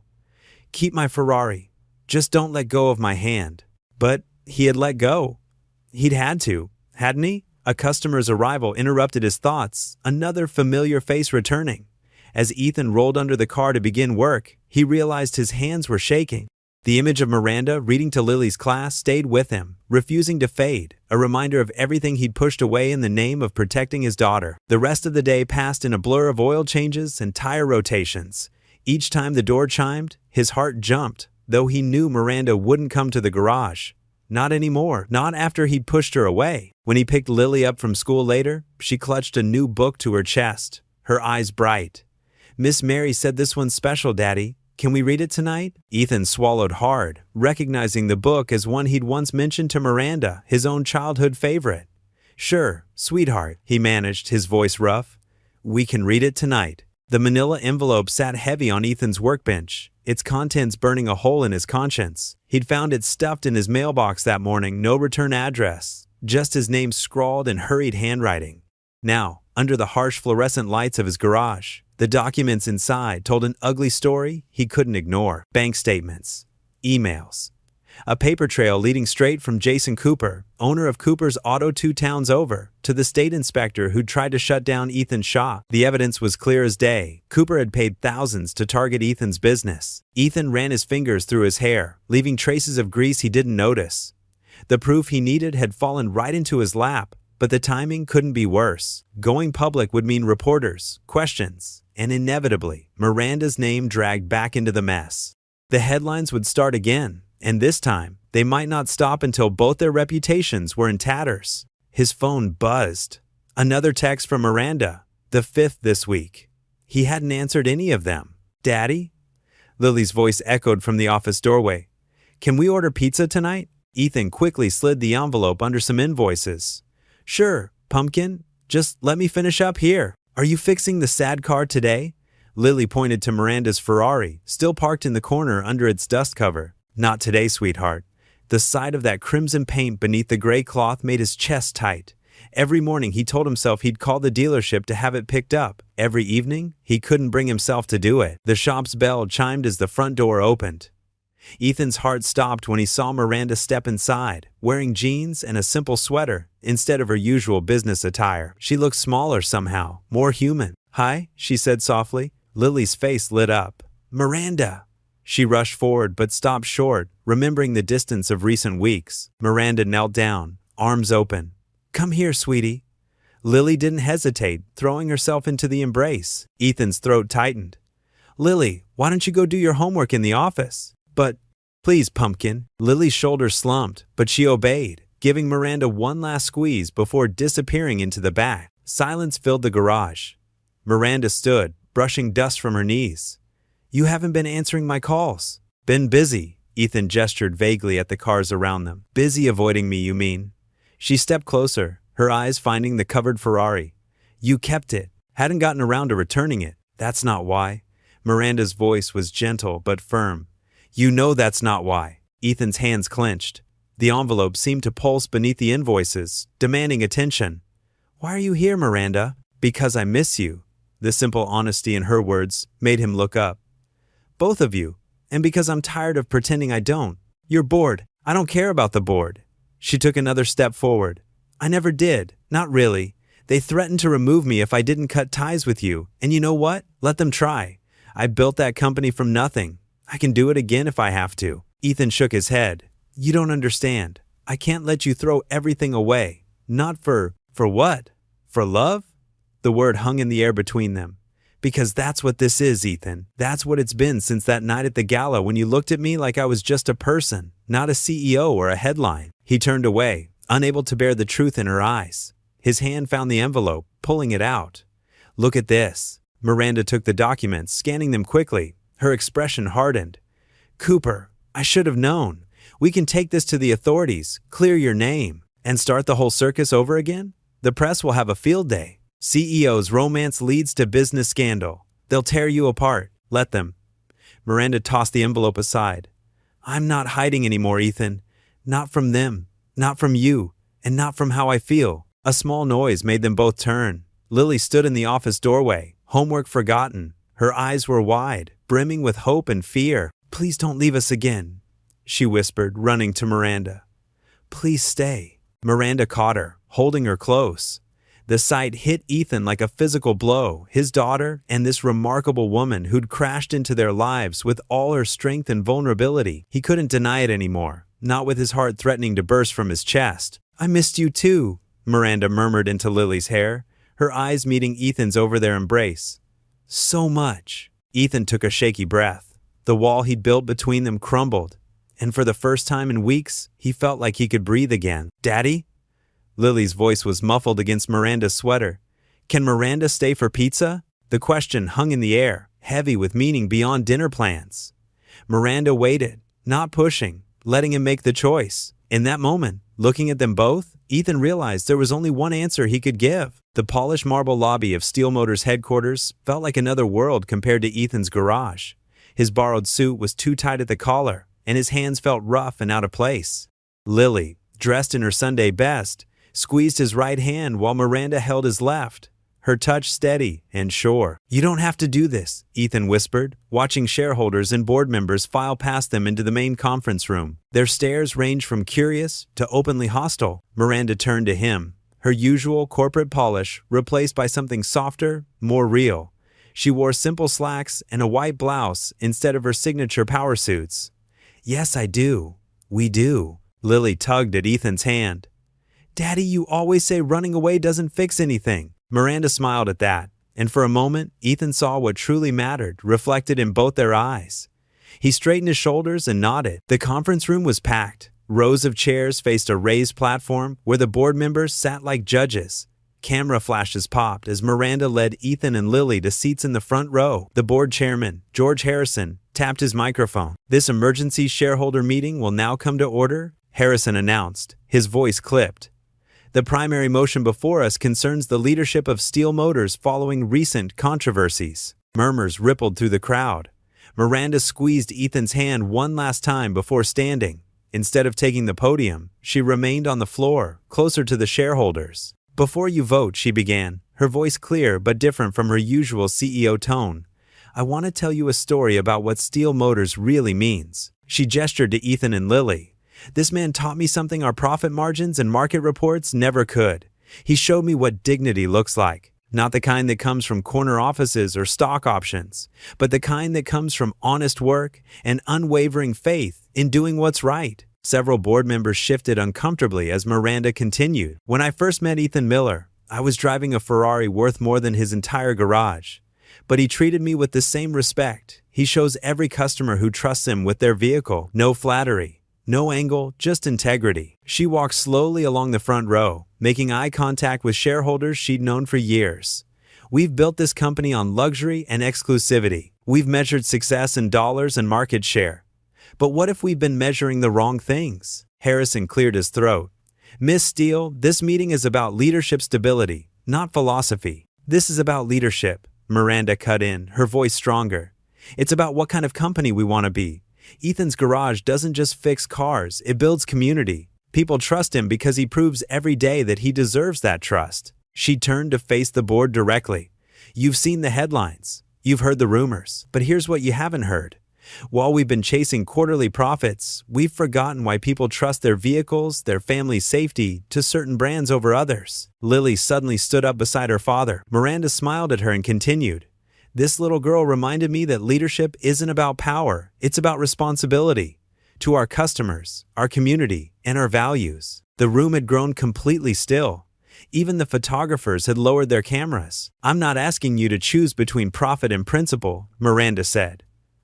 "Keep my Ferrari. Just don't let go of my hand." But he had let go. He'd had to, hadn't he? A customer's arrival interrupted his thoughts, another familiar face returning. As Ethan rolled under the car to begin work, he realized his hands were shaking. The image of Miranda reading to Lily's class stayed with him, refusing to fade, a reminder of everything he'd pushed away in the name of protecting his daughter. The rest of the day passed in a blur of oil changes and tire rotations. Each time the door chimed, his heart jumped, though he knew Miranda wouldn't come to the garage. Not anymore, not after he'd pushed her away. When he picked Lily up from school later, she clutched a new book to her chest, her eyes bright. "Miss Mary said this one's special, Daddy. Can we read it tonight?" Ethan swallowed hard, recognizing the book as one he'd once mentioned to Miranda, his own childhood favorite. "Sure, sweetheart," he managed, his voice rough. "We can read it tonight." The manila envelope sat heavy on Ethan's workbench, its contents burning a hole in his conscience. He'd found it stuffed in his mailbox that morning, no return address, just his name scrawled in hurried handwriting. Now, under the harsh fluorescent lights of his garage, the documents inside told an ugly story he couldn't ignore. Bank statements, emails, a paper trail leading straight from Jason Cooper, owner of Cooper's Auto 2 towns over, to the state inspector who'd tried to shut down Ethan's shop. The evidence was clear as day. Cooper had paid thousands to target Ethan's business. Ethan ran his fingers through his hair, leaving traces of grease he didn't notice. The proof he needed had fallen right into his lap, but the timing couldn't be worse. Going public would mean reporters, questions, and inevitably, Miranda's name dragged back into the mess. The headlines would start again, and this time, they might not stop until both their reputations were in tatters. His phone buzzed. Another text from Miranda, the 5th this week. He hadn't answered any of them. "Daddy?" Lily's voice echoed from the office doorway. "Can we order pizza tonight?" Ethan quickly slid the envelope under some invoices. "Sure, pumpkin. Just let me finish up here. Are you fixing the sad car today?" Lily pointed to Miranda's Ferrari, still parked in the corner under its dust cover. "Not today, sweetheart." The sight of that crimson paint beneath the gray cloth made his chest tight. Every morning he told himself he'd call the dealership to have it picked up. Every evening, he couldn't bring himself to do it. The shop's bell chimed as the front door opened. Ethan's heart stopped when he saw Miranda step inside, wearing jeans and a simple sweater instead of her usual business attire. She looked smaller somehow, more human. "Hi," she said softly. Lily's face lit up. "Miranda!" She rushed forward but stopped short, remembering the distance of recent weeks. Miranda knelt down, arms open. "Come here, sweetie." Lily didn't hesitate, throwing herself into the embrace. Ethan's throat tightened. "Lily, why don't you go do your homework in the office?" "But, please, pumpkin." Lily's shoulders slumped, but she obeyed, giving Miranda one last squeeze before disappearing into the back. Silence filled the garage. Miranda stood, brushing dust from her knees. "You haven't been answering my calls." "Been busy," Ethan gestured vaguely at the cars around them. "Busy avoiding me, you mean?" She stepped closer, her eyes finding the covered Ferrari. "You kept it. Hadn't gotten around to returning it. That's not why." Miranda's voice was gentle but firm. "You know that's not why." Ethan's hands clenched. The envelope seemed to pulse beneath the invoices, demanding attention. "Why are you here, Miranda?" "Because I miss you." The simple honesty in her words made him look up. "Both of you. And because I'm tired of pretending I don't. You're bored. I don't care about the board." She took another step forward. "I never did. Not really. They threatened to remove me if I didn't cut ties with you. And you know what? Let them try. I built that company from nothing. I can do it again if I have to." Ethan shook his head. "You don't understand. I can't let you throw everything away. Not for what? For love?" The word hung in the air between them. Because that's what this is, Ethan. That's what it's been since that night at the gala when you looked at me like I was just a person, not a CEO or a headline. He turned away, unable to bear the truth in her eyes. His hand found the envelope, pulling it out. Look at this. Miranda took the documents, scanning them quickly. Her expression hardened. Cooper, I should have known. We can take this to the authorities, clear your name, and start the whole circus over again? The press will have a field day. CEO's romance leads to business scandal. They'll tear you apart. Let them. Miranda tossed the envelope aside. I'm not hiding anymore, Ethan. Not from them, not from you, and not from how I feel. A small noise made them both turn. Lily stood in the office doorway, homework forgotten. Her eyes were wide, brimming with hope and fear. Please don't leave us again, she whispered, running to Miranda. Please stay. Miranda caught her, holding her close. The sight hit Ethan like a physical blow, his daughter and this remarkable woman who'd crashed into their lives with all her strength and vulnerability. He couldn't deny it anymore, not with his heart threatening to burst from his chest. I missed you too, Miranda murmured into Lily's hair, her eyes meeting Ethan's over their embrace. So much. Ethan took a shaky breath. The wall he'd built between them crumbled, and for the first time in weeks, he felt like he could breathe again. Daddy? Lily's voice was muffled against Miranda's sweater. Can Miranda stay for pizza? The question hung in the air, heavy with meaning beyond dinner plans. Miranda waited, not pushing, letting him make the choice. In that moment, looking at them both, Ethan realized there was only one answer he could give. The polished marble lobby of Steel Motors headquarters felt like another world compared to Ethan's garage. His borrowed suit was too tight at the collar, and his hands felt rough and out of place. Lily, dressed in her Sunday best, squeezed his right hand while Miranda held his left, her touch steady and sure. You don't have to do this, Ethan whispered, watching shareholders and board members file past them into the main conference room. Their stares ranged from curious to openly hostile. Miranda turned to him, her usual corporate polish replaced by something softer, more real. She wore simple slacks and a white blouse instead of her signature power suits. Yes, I do. We do. Lily tugged at Ethan's hand. Daddy, you always say running away doesn't fix anything. Miranda smiled at that, and for a moment, Ethan saw what truly mattered, reflected in both their eyes. He straightened his shoulders and nodded. The conference room was packed. Rows of chairs faced a raised platform where the board members sat like judges. Camera flashes popped as Miranda led Ethan and Lily to seats in the front row. The board chairman, George Harrison, tapped his microphone. This emergency shareholder meeting will now come to order, Harrison announced, his voice clipped. The primary motion before us concerns the leadership of Steel Motors following recent controversies. Murmurs rippled through the crowd. Miranda squeezed Ethan's hand one last time before standing. Instead of taking the podium, she remained on the floor, closer to the shareholders. Before you vote, she began, her voice clear but different from her usual CEO tone. I want to tell you a story about what Steel Motors really means. She gestured to Ethan and Lily. This man taught me something our profit margins and market reports never could. He showed me what dignity looks like. Not the kind that comes from corner offices or stock options, but the kind that comes from honest work and unwavering faith in doing what's right. Several board members shifted uncomfortably as Miranda continued. When I first met Ethan Miller, I was driving a Ferrari worth more than his entire garage. But he treated me with the same respect. He shows every customer who trusts him with their vehicle. No flattery. No angle, just integrity. She walked slowly along the front row, making eye contact with shareholders she'd known for years. We've built this company on luxury and exclusivity. We've measured success in dollars and market share. But what if we've been measuring the wrong things? Harrison cleared his throat. Miss Steele, this meeting is about leadership stability, not philosophy. This is about leadership. Miranda cut in, her voice stronger. It's about what kind of company we want to be. Ethan's garage doesn't just fix cars, it builds community. People trust him because he proves every day that he deserves that trust. She turned to face the board directly. You've seen the headlines. You've heard the rumors. But here's what you haven't heard. While we've been chasing quarterly profits, we've forgotten why people trust their vehicles, their family's safety, to certain brands over others. Lily suddenly stood up beside her father. Miranda smiled at her and continued. This little girl reminded me that leadership isn't about power, it's about responsibility. To our customers, our community, and our values. The room had grown completely still. Even the photographers had lowered their cameras. "I'm not asking you to choose between profit and principle," Miranda said.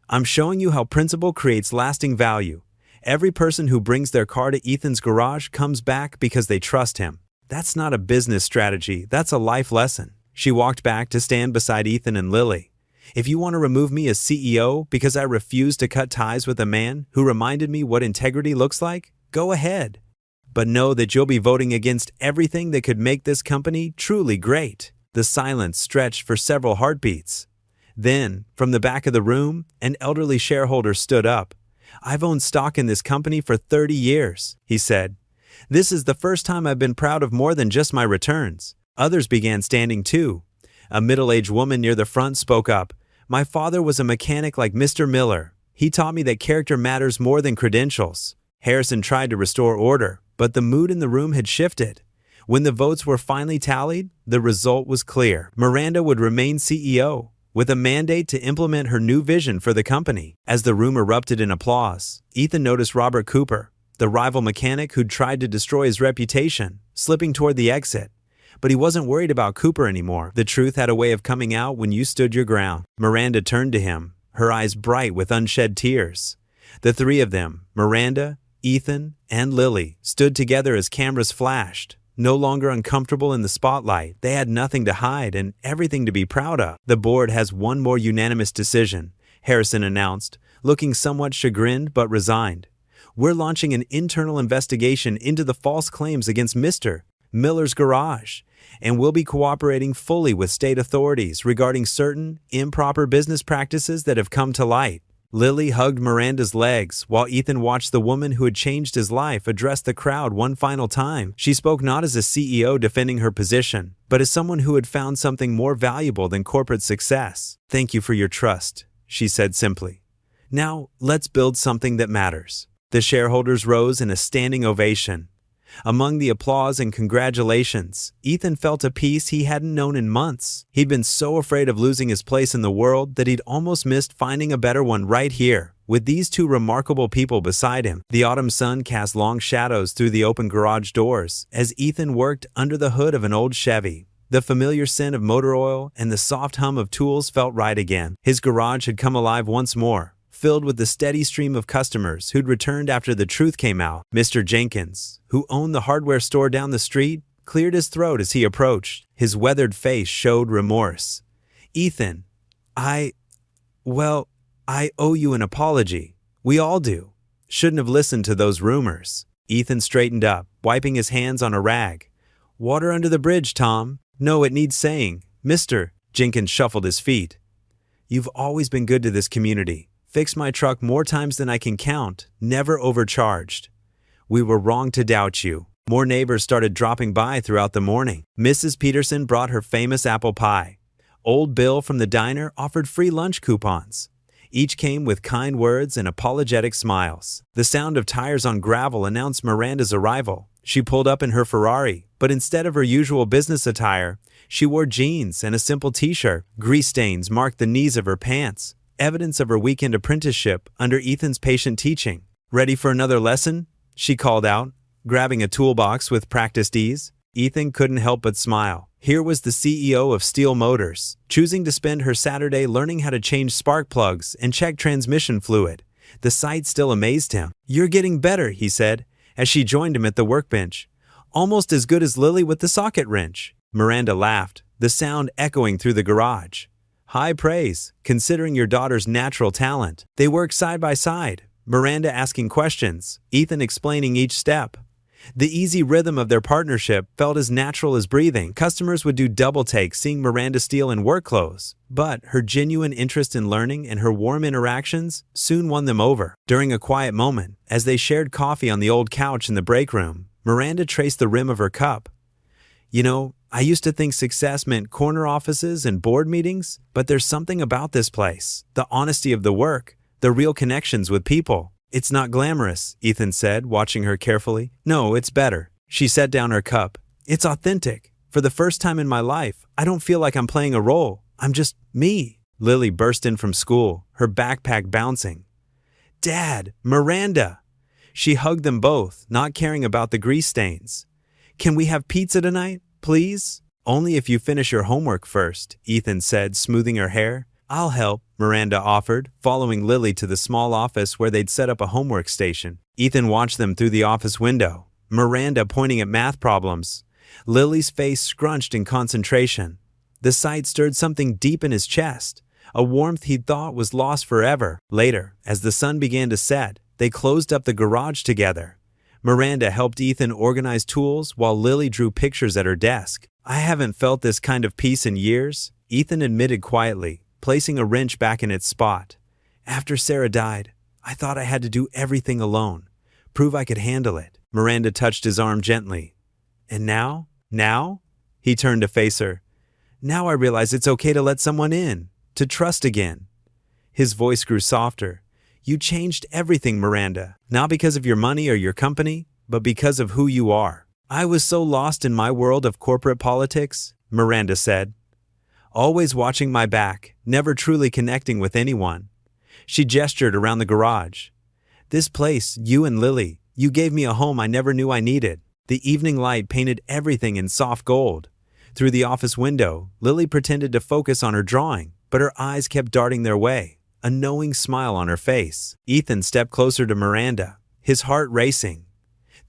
"I'm showing you how principle creates lasting value. Every person who brings their car to Ethan's garage comes back because they trust him. That's not a business strategy, that's a life lesson." She walked back to stand beside Ethan and Lily. "If you want to remove me as CEO because I refuse to cut ties with a man who reminded me what integrity looks like, go ahead. But know that you'll be voting against everything that could make this company truly great." The silence stretched for several heartbeats. Then, from the back of the room, an elderly shareholder stood up. "I've owned stock in this company for 30 years, he said. "This is the first time I've been proud of more than just my returns." Others began standing too. A middle-aged woman near the front spoke up. "My father was a mechanic like Mr. Miller. He taught me that character matters more than credentials." Harrison tried to restore order, but the mood in the room had shifted. When the votes were finally tallied, the result was clear. Miranda would remain CEO, with a mandate to implement her new vision for the company. As the room erupted in applause, Ethan noticed Robert Cooper, the rival mechanic who'd tried to destroy his reputation, slipping toward the exit. But he wasn't worried about Cooper anymore. The truth had a way of coming out when you stood your ground. Miranda turned to him, her eyes bright with unshed tears. The three of them, Miranda, Ethan, and Lily, stood together as cameras flashed. No longer uncomfortable in the spotlight, they had nothing to hide and everything to be proud of. "The board has one more unanimous decision," Harrison announced, looking somewhat chagrined but resigned. "We're launching an internal investigation into the false claims against Mr. Miller's garage, and we'll be cooperating fully with state authorities regarding certain improper business practices that have come to light." Lily hugged Miranda's legs while Ethan watched the woman who had changed his life address the crowd one final time. She spoke not as a CEO defending her position, but as someone who had found something more valuable than corporate success. "Thank you for your trust," she said simply. "Now, let's build something that matters." The shareholders rose in a standing ovation. Among the applause and congratulations, Ethan felt a peace he hadn't known in months. He'd been so afraid of losing his place in the world that he'd almost missed finding a better one right here, with these two remarkable people beside him. The autumn sun cast long shadows through the open garage doors as Ethan worked under the hood of an old Chevy. The familiar scent of motor oil and the soft hum of tools felt right again. His garage had come alive once more, filled with the steady stream of customers who'd returned after the truth came out. Mr. Jenkins, who owned the hardware store down the street, cleared his throat as he approached. His weathered face showed remorse. "Ethan, I owe you an apology. We all do. Shouldn't have listened to those rumors." Ethan straightened up, wiping his hands on a rag. "Water under the bridge, Tom. No, it needs saying." Mr. Jenkins shuffled his feet. "You've always been good to this community. Fixed my truck more times than I can count, never overcharged. We were wrong to doubt you." More neighbors started dropping by throughout the morning. Mrs. Peterson brought her famous apple pie. Old Bill from the diner offered free lunch coupons. Each came with kind words and apologetic smiles. The sound of tires on gravel announced Miranda's arrival. She pulled up in her Ferrari, but instead of her usual business attire, she wore jeans and a simple t-shirt. Grease stains marked the knees of her pants, evidence of her weekend apprenticeship under Ethan's patient teaching. "Ready for another lesson?" she called out, grabbing a toolbox with practiced ease. Ethan couldn't help but smile. Here was the CEO of Steel Motors, choosing to spend her Saturday learning how to change spark plugs and check transmission fluid. The sight still amazed him. "You're getting better," he said, as she joined him at the workbench. "Almost as good as Lily with the socket wrench." Miranda laughed, the sound echoing through the garage. "High praise, considering your daughter's natural talent." They worked side by side, Miranda asking questions, Ethan explaining each step. The easy rhythm of their partnership felt as natural as breathing. Customers would do double takes seeing Miranda steal in work clothes, but her genuine interest in learning and her warm interactions soon won them over. During a quiet moment, as they shared coffee on the old couch in the break room, Miranda traced the rim of her cup. "You know, I used to think success meant corner offices and board meetings, but there's something about this place, the honesty of the work, the real connections with people. It's not glamorous," Ethan said, watching her carefully. "No, it's better." She set down her cup. "It's authentic. For the first time in my life, I don't feel like I'm playing a role. I'm just me." Lily burst in from school, her backpack bouncing. "Dad, Miranda!" She hugged them both, not caring about the grease stains. "Can we have pizza tonight?" Please? Only if you finish your homework first, Ethan said, smoothing her hair. I'll help, Miranda offered, following Lily to the small office where they'd set up a homework station. Ethan watched them through the office window, Miranda pointing at math problems, Lily's face scrunched in concentration. The sight stirred something deep in his chest, a warmth he'd thought was lost forever. Later, as the sun began to set, they closed up the garage together. Miranda helped Ethan organize tools while Lily drew pictures at her desk. I haven't felt this kind of peace in years, Ethan admitted quietly, placing a wrench back in its spot. After Sarah died, I thought I had to do everything alone, prove I could handle it. Miranda touched his arm gently. And now? He turned to face her. Now I realize it's okay to let someone in, to trust again. His voice grew softer. You changed everything, Miranda, not because of your money or your company, but because of who you are. I was so lost in my world of corporate politics, Miranda said. Always watching my back, never truly connecting with anyone. She gestured around the garage. This place, you and Lily, you gave me a home I never knew I needed. The evening light painted everything in soft gold. Through the office window, Lily pretended to focus on her drawing, but her eyes kept darting their way, a knowing smile on her face. Ethan stepped closer to Miranda, his heart racing.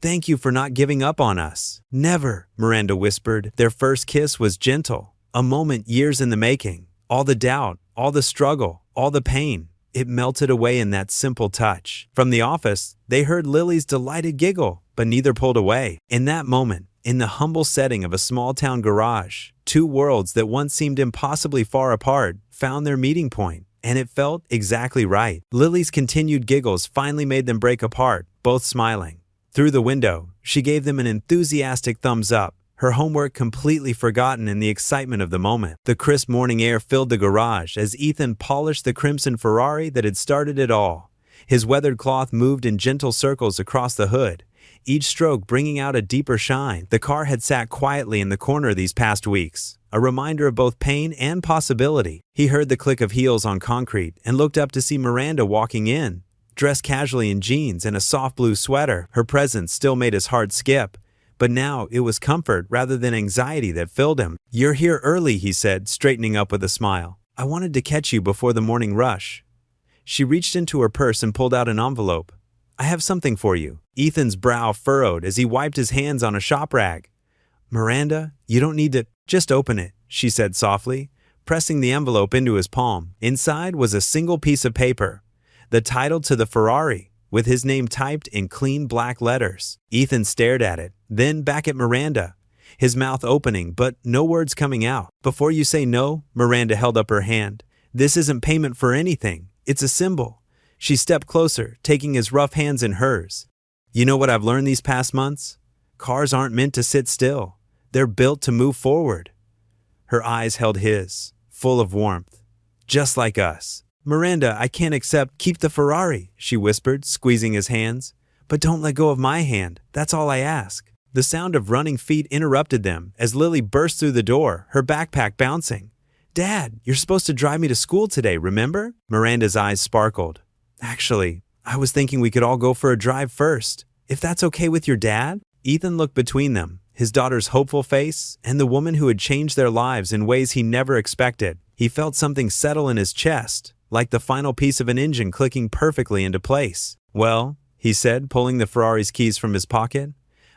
Thank you for not giving up on us. Never, Miranda whispered. Their first kiss was gentle, a moment years in the making. All the doubt, all the struggle, all the pain, it melted away in that simple touch. From the office, they heard Lily's delighted giggle, but neither pulled away. In that moment, in the humble setting of a small-town garage, two worlds that once seemed impossibly far apart found their meeting point, and it felt exactly right. Lily's continued giggles finally made them break apart, both smiling. Through the window, she gave them an enthusiastic thumbs up, her homework completely forgotten in the excitement of the moment. The crisp morning air filled the garage as Ethan polished the crimson Ferrari that had started it all. His weathered cloth moved in gentle circles across the hood, each stroke bringing out a deeper shine. The car had sat quietly in the corner these past weeks, a reminder of both pain and possibility. He heard the click of heels on concrete and looked up to see Miranda walking in, dressed casually in jeans and a soft blue sweater. Her presence still made his heart skip, but now it was comfort rather than anxiety that filled him. You're here early, he said, straightening up with a smile. I wanted to catch you before the morning rush. She reached into her purse and pulled out an envelope. I have something for you. Ethan's brow furrowed as he wiped his hands on a shop rag. Miranda, you don't need to. Just open it, she said softly, pressing the envelope into his palm. Inside was a single piece of paper, the title to the Ferrari, with his name typed in clean black letters. Ethan stared at it, then back at Miranda, his mouth opening but no words coming out. Before you say no, Miranda held up her hand. This isn't payment for anything. It's a symbol. She stepped closer, taking his rough hands in hers. You know what I've learned these past months? Cars aren't meant to sit still. They're built to move forward. Her eyes held his, full of warmth. Just like us. Miranda, I can't accept. Keep the Ferrari, she whispered, squeezing his hands. But don't let go of my hand. That's all I ask. The sound of running feet interrupted them as Lily burst through the door, her backpack bouncing. Dad, you're supposed to drive me to school today, remember? Miranda's eyes sparkled. Actually, I was thinking we could all go for a drive first. If that's okay with your dad? Ethan looked between them, his daughter's hopeful face and the woman who had changed their lives in ways he never expected. He felt something settle in his chest, like the final piece of an engine clicking perfectly into place. Well, he said, pulling the Ferrari's keys from his pocket,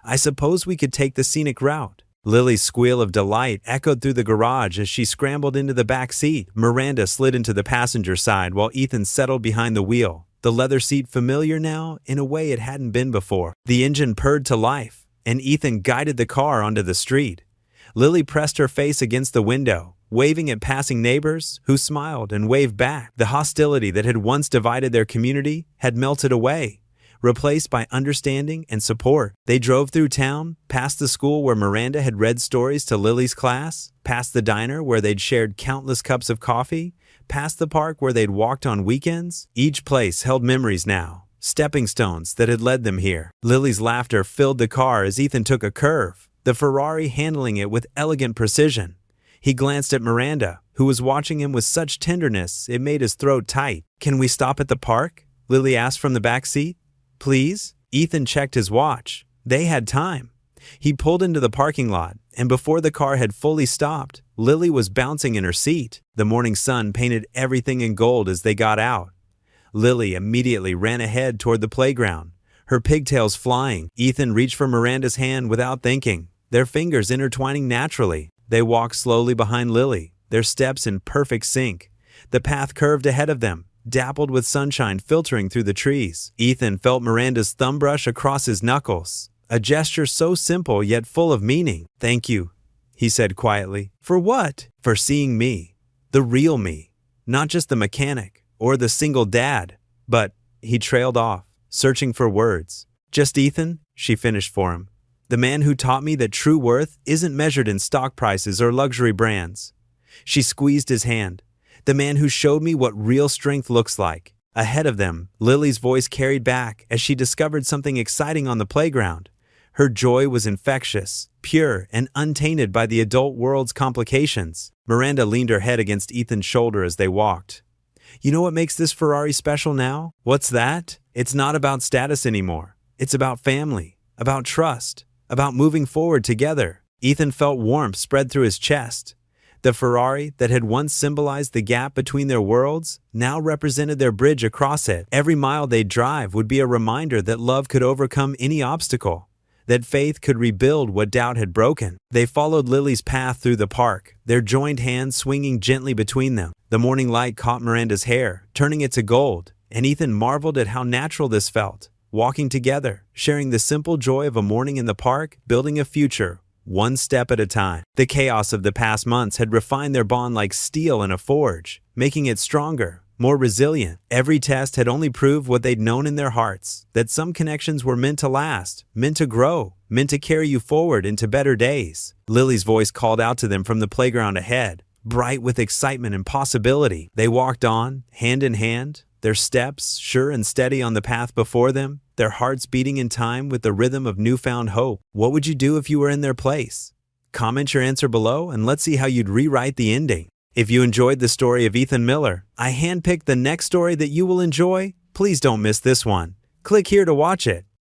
I suppose we could take the scenic route. Lily's squeal of delight echoed through the garage as she scrambled into the back seat. Miranda slid into the passenger side while Ethan settled behind the wheel, the leather seat familiar now in a way it hadn't been before. The engine purred to life, and Ethan guided the car onto the street. Lily pressed her face against the window, waving at passing neighbors who smiled and waved back. The hostility that had once divided their community had melted away, replaced by understanding and support. They drove through town, past the school where Miranda had read stories to Lily's class, past the diner where they'd shared countless cups of coffee, past the park where they'd walked on weekends. Each place held memories now, stepping stones that had led them here. Lily's laughter filled the car as Ethan took a curve, the Ferrari handling it with elegant precision. He glanced at Miranda, who was watching him with such tenderness it made his throat tight. Can we stop at the park? Lily asked from the back seat. Please? Ethan checked his watch. They had time. He pulled into the parking lot, and before the car had fully stopped, Lily was bouncing in her seat. The morning sun painted everything in gold as they got out. Lily immediately ran ahead toward the playground, her pigtails flying. Ethan reached for Miranda's hand without thinking, their fingers intertwining naturally. They walked slowly behind Lily, their steps in perfect sync. The path curved ahead of them, dappled with sunshine filtering through the trees. Ethan felt Miranda's thumb brush across his knuckles, a gesture so simple yet full of meaning. "Thank you," he said quietly. "For what?" "For seeing me, the real me, not just the mechanic or the single dad." But he trailed off, searching for words. "Just Ethan," she finished for him. "The man who taught me that true worth isn't measured in stock prices or luxury brands." She squeezed his hand. "The man who showed me what real strength looks like." Ahead of them, Lily's voice carried back as she discovered something exciting on the playground. Her joy was infectious, pure, and untainted by the adult world's complications. Miranda leaned her head against Ethan's shoulder as they walked. "You know what makes this Ferrari special now?" "What's that?" "It's not about status anymore. It's about family, about trust, about moving forward together." Ethan felt warmth spread through his chest. The Ferrari that had once symbolized the gap between their worlds now represented their bridge across it. Every mile they'd drive would be a reminder that love could overcome any obstacle, that faith could rebuild what doubt had broken. They followed Lily's path through the park, their joined hands swinging gently between them. The morning light caught Miranda's hair, turning it to gold, and Ethan marveled at how natural this felt. Walking together, sharing the simple joy of a morning in the park, building a future, one step at a time. The chaos of the past months had refined their bond like steel in a forge, making it stronger, more resilient. Every test had only proved what they'd known in their hearts, that some connections were meant to last, meant to grow, meant to carry you forward into better days. Lily's voice called out to them from the playground ahead, bright with excitement and possibility. They walked on, hand in hand, their steps sure and steady on the path before them, their hearts beating in time with the rhythm of newfound hope. What would you do if you were in their place? Comment your answer below and let's see how you'd rewrite the ending. If you enjoyed the story of Ethan Miller, I handpicked the next story that you will enjoy. Please don't miss this one. Click here to watch it.